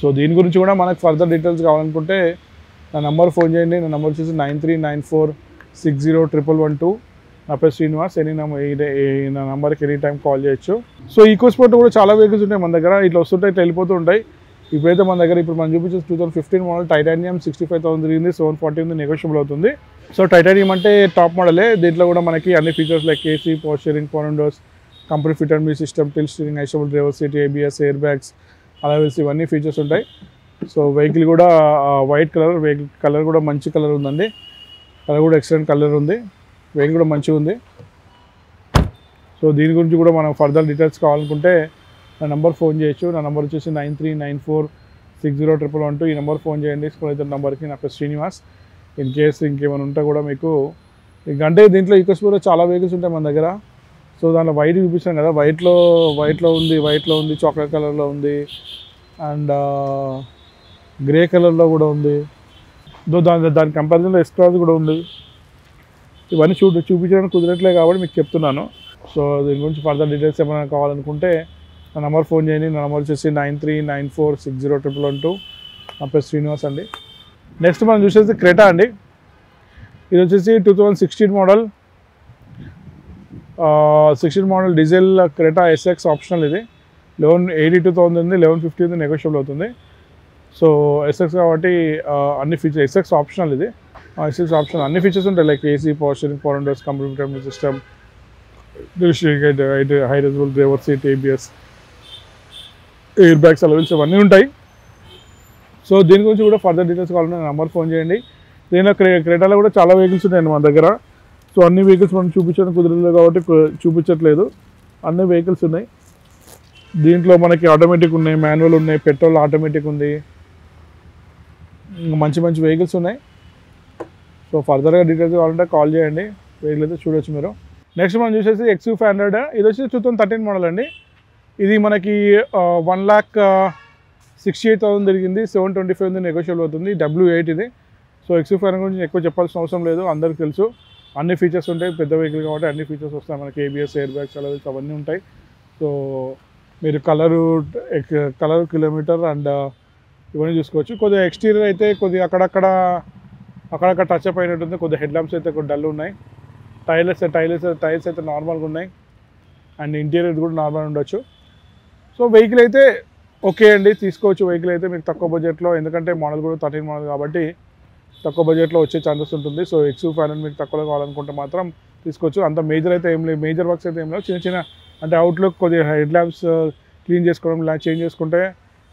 సో దీని గురించి కూడా మనకు ఫర్దర్ డీటెయిల్స్ కావాలనుకుంటే నా నెంబర్ ఫోన్ చేయండి. నా నెంబర్ వచ్చేసి 9394601112. నా పేరు శ్రీనివాస్. నా నెంబర్కి ఎనీ టైం కాల్ చేయొచ్చు. సో ఈకో స్పోర్ట్ కూడా చాలా వెహికల్స్ ఉంటాయి మన దగ్గర. ఇట్లా వస్తుంటాయి, ఇట్లా వెళ్ళిపోతూ ఉంటాయి. ఇప్పుడైతే మన దగ్గర మనం చూపించేసి 2015 మోడల్ టైటానియం 65,000 తిరిగింది, 740 ఉంది, నెగోషియబుల్ అవుతుంది. సో టైటానియం అంటే టాప్ మోడలే. దీంట్లో కూడా మనకి అన్ని features like AC, power steering, power windows, company fitter, music system, tilt steering, ఐస్టబుల్ reverse seat, ABS, air bags, alloy wheels ఇవన్నీ ఫీచర్స్ ఉంటాయి. సో వెహికల్ కూడా వైట్ కలర్, వెహికల్ కలర్ కూడా మంచి కలర్ ఉందండి. కలర్ కూడా ఎక్సలెంట్ కలర్ ఉంది. వెహికల్ కూడా మంచిగా ఉంది. సో దీని గురించి కూడా మనం ఫర్దర్ డీటెయిల్స్ కావాలనుకుంటే నా నెంబర్ ఫోన్ చేయొచ్చు. నా నెంబర్ వచ్చేసి 9394601112. ఈ నెంబర్ ఫోన్ చేయండి. స్కూల్ అయితే నెంబర్కి. నా పేరు శ్రీనివాస్. ఇన్ కేస్ ఇంకేమైనా ఉంటే కూడా మీకు అంటే దీంట్లో ఈకో స్పోర్ట్లో చాలా వెహికల్స్ ఉంటాయి మన దగ్గర. సో దాంట్లో వైట్ చూపిస్తాను కదా, వైట్లో ఉంది, చాక్లెట్ కలర్లో ఉంది, అండ్ గ్రే కలర్లో కూడా ఉంది. దాని కంపారిజన్లో ఎక్స్ట్రాస్ కూడా ఉంది. ఇవన్నీ చూపించడానికి కుదరట్లేదు కాబట్టి మీకు చెప్తున్నాను. సో దీని గురించి ఫర్దర్ డీటెయిల్స్ ఏమైనా కావాలనుకుంటే నా నెంబర్ ఫోన్ చేయండి. నా నెంబర్ వచ్చేసి 9394601112. నా పేరు శ్రీనివాస్ అండి. నెక్స్ట్ మనం చూసేసి క్రెటా అండి. ఇది వచ్చేసి 2016 model 16 model diesel Creta SX optional. ఇది 82,000 ఉంది, 1150 ఉంది, నెగోషియబుల్ అవుతుంది. సో SX కాబట్టి అన్ని ఫీచర్స్ SX ఆప్షనల్. ఇది SX ఆప్షనల్ అన్ని ఫీచర్స్ ఉంటాయి like AC, power steering, power windows, company fitter, music system, high resolution driver seat, ABS, air bags, alloy wheels ఇవన్నీ ఉంటాయి. సో దీని గురించి కూడా ఫర్దర్ డీటెయిల్స్ కావాలంటే నెంబర్ ఫోన్ చేయండి. దీనిలో క్రెటాలో కూడా చాలా వెహికల్స్ ఉన్నాయండి మన దగ్గర. సో అన్ని వెహికల్స్ మనం చూపించడం కుదరలేదు కాబట్టి చూపించట్లేదు. అన్ని వెహికల్స్ ఉన్నాయి. దీంట్లో మనకి ఆటోమేటిక్ ఉన్నాయి, మాన్యువల్ ఉన్నాయి, పెట్రోల్ ఆటోమేటిక్ ఉంది. మంచి వెహికల్స్ ఉన్నాయి. సో ఫర్దర్గా డీటెయిల్స్ కావాలంటే కాల్ చేయండి. వెహికల్ అయితే చూడొచ్చు మీరు. నెక్స్ట్ మనం చూసేసి XU500. ఇది వచ్చి 2013 మోడల్ అండి. ఇది మనకి 1,68,000 తిరిగింది, 725 ఉంది, నెగోషియబుల్ అవుతుంది. W8 ఇది. సో XU500 గురించి ఎక్కువ చెప్పాల్సిన అవసరం లేదు, అందరికీ తెలుసు. అన్ని ఫీచర్స్ ఉంటాయి, పెద్ద వెహికల్ కాబట్టి అన్ని ఫీచర్స్ వస్తాయి మనకి. ABS, ఎయిర్ బ్యాగ్స్, అలవెల్స్ అవన్నీ ఉంటాయి. సో మీరు కలరు, కిలోమీటర్ అండ్ ఇవన్నీ చూసుకోవచ్చు. కొద్దిగా ఎక్స్టీరియర్ అయితే కొద్దిగా అక్కడక్కడ టచ్ అప్ అయినట్టుంది. కొద్దిగా హెడ్ ల్యాంప్స్ అయితే కొద్దిగా డల్ ఉన్నాయి. టైర్స్ అయితే నార్మల్గా ఉన్నాయి. అండ్ ఇంటీరియర్ కూడా నార్మల్ ఉండొచ్చు. సో వెహికల్ అయితే ఓకే అండి, తీసుకోవచ్చు. వెహికల్ అయితే మీకు తక్కువ బడ్జెట్లో, ఎందుకంటే మోడల్ కూడా 13 మోడల్ కాబట్టి తక్కువ బడ్జెట్లో వచ్చే ఛాన్సెస్ ఉంటుంది. సో XU500 మీకు తక్కువలో కావాలనుకుంటే మాత్రం తీసుకోవచ్చు. అంత మేజర్ అయితే ఏం లేదు, మేజర్ వర్క్స్ అయితే ఏం లేవు. చిన్న అంటే అవుట్లుక్ కొద్దిగా హెడ్ ల్యాంప్స్ క్లీన్ చేసుకోవడం, చేంజ్ చేసుకుంటే,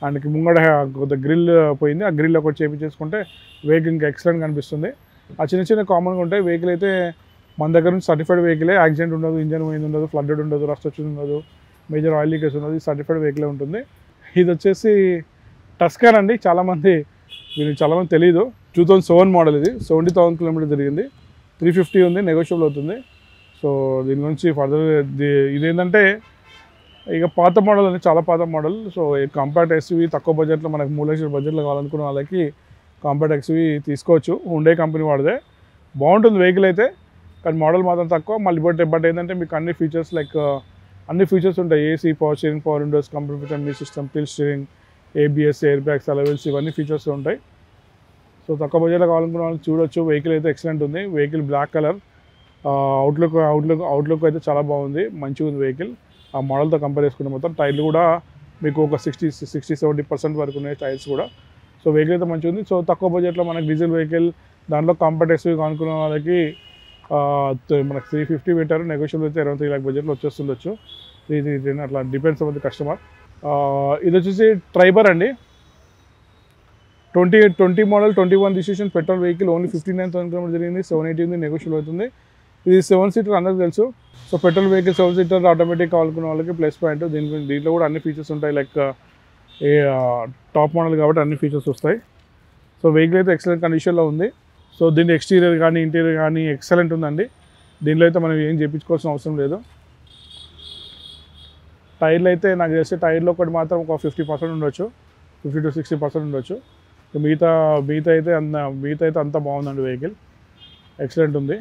అండ్ ముంగడ కొద్దిగా గ్రిల్ పోయింది, ఆ గ్రిల్ ఒకటి చేయించేసుకుంటే వెహికల్ ఇంకా ఎక్సలెంట్ కనిపిస్తుంది. ఆ చిన్న కామన్గా ఉంటాయి. వెహికల్ అయితే మన దగ్గర నుంచి సర్టిఫైడ్ వెహికలే, యాక్సిడెంట్ ఉండదు, ఇంజన్ పోయింది ఉండదు, ఫ్లడ్డెడ్ ఉండదు, రస్ట్ వచ్చింది ఉండదు, మేజర్ ఆయిల్ లీకేజ్ ఉండదు, సర్టిఫైడ్ వెహికలే ఉంటుంది. ఇది వచ్చేసి టస్కాన్ అండి. చాలామంది దీనికి చాలామంది తెలియదు. 2007 మోడల్ ఇది, 70,000 కిలోమీటర్ తిరిగింది, 350 ఉంది, నెగోషియబుల్ అవుతుంది. సో దీని గురించి ఫర్దర్ ఇదేంటంటే ఇక పాత మోడల్ అనేది చాలా పాత మోడల్. సో కాంపాక్ట్ ఎస్యూవీ తక్కువ బడ్జెట్లో మనకు 3 లక్షల బడ్జెట్లో కావాలనుకున్న వాళ్ళకి కాంపాక్ట్ ఎస్యూవీ తీసుకోవచ్చు. హుండై కంపెనీ వాడిదే, బాగుంటుంది వెహికల్ అయితే, కానీ మోడల్ మాత్రం తక్కువ. మళ్ళీ బట్ ఏంటంటే మీకు అన్ని ఫీచర్స్ లైక్ అన్ని ఫీచర్స్ ఉంటాయి. AC, power steering, power windows, computer మీ system, tilt steering, ABS, air bags, alloy wheels, ఇవన్నీ ఫీచర్స్ ఉంటాయి. సో తక్కువ బడ్జెట్లో కావాలనుకున్న వాళ్ళకి చూడొచ్చు. వెహికల్ అయితే ఎక్సలెంట్ ఉంది. వెహికల్ బ్లాక్ కలర్, అవుట్లుక్ అయితే చాలా బాగుంది, మంచిగా ఉంది వెహికల్. ఆ మోడల్తో కంపేర్ చేసుకుంటే మొత్తం టైర్లు కూడా మీకు ఒక 60-70% వరకు ఉన్నాయి టైర్స్ కూడా. సో వెహికల్ అయితే మంచిగా ఉంది. సో తక్కువ బడ్జెట్లో మనకి డీజిల్ వెహికల్, దాంట్లో కాంపాక్ట్ ఎస్యూవీ అనుకున్న వాళ్ళకి మనకు 350 పెట్టారు, నెగోషియబుల్ అయితే 23 lakh బడ్జెట్లో వచ్చేస్తుండొచ్చు. 3 అట్లా డిపెండ్స్ ఆన్ ది కస్టమర్. ఇది వచ్చేసి ట్రైబర్ అండి, 2020 model, 21 registration, petrol vehicle, only 59,000 kilometre జరిగింది, 780 ఉంది, నెగోషియబుల్ అవుతుంది. ఇది 7 సీటర్ అందరికీ తెలుసు. So petrol vehicle 7 seater automatic కావాలనుకున్న వాళ్ళకి ప్లస్ పాయింట్. దీంట్లో కూడా అన్ని ఫీచర్స్ ఉంటాయి, లైక్ టాప్ మోడల్ కాబట్టి అన్ని ఫీచర్స్ వస్తాయి. సో వెహికల్ అయితే ఎక్సలెంట్ కండిషన్లో ఉంది. సో దీని ఎక్స్టీరియర్ కానీ ఇంటీరియర్ కానీ ఎక్సలెంట్ ఉందండి. దీనిలో అయితే మనం ఏం చేయించుకోవాల్సిన అవసరం లేదు. టైర్లు అయితే నాకు తెలిసి టైర్లో ఒకటి మాత్రం ఒక 50% ఉండొచ్చు, 50-60% ఉండొచ్చు. మిగతా అయితే అంత బాగుందండి వెహికల్, ఎక్సలెంట్ ఉంది.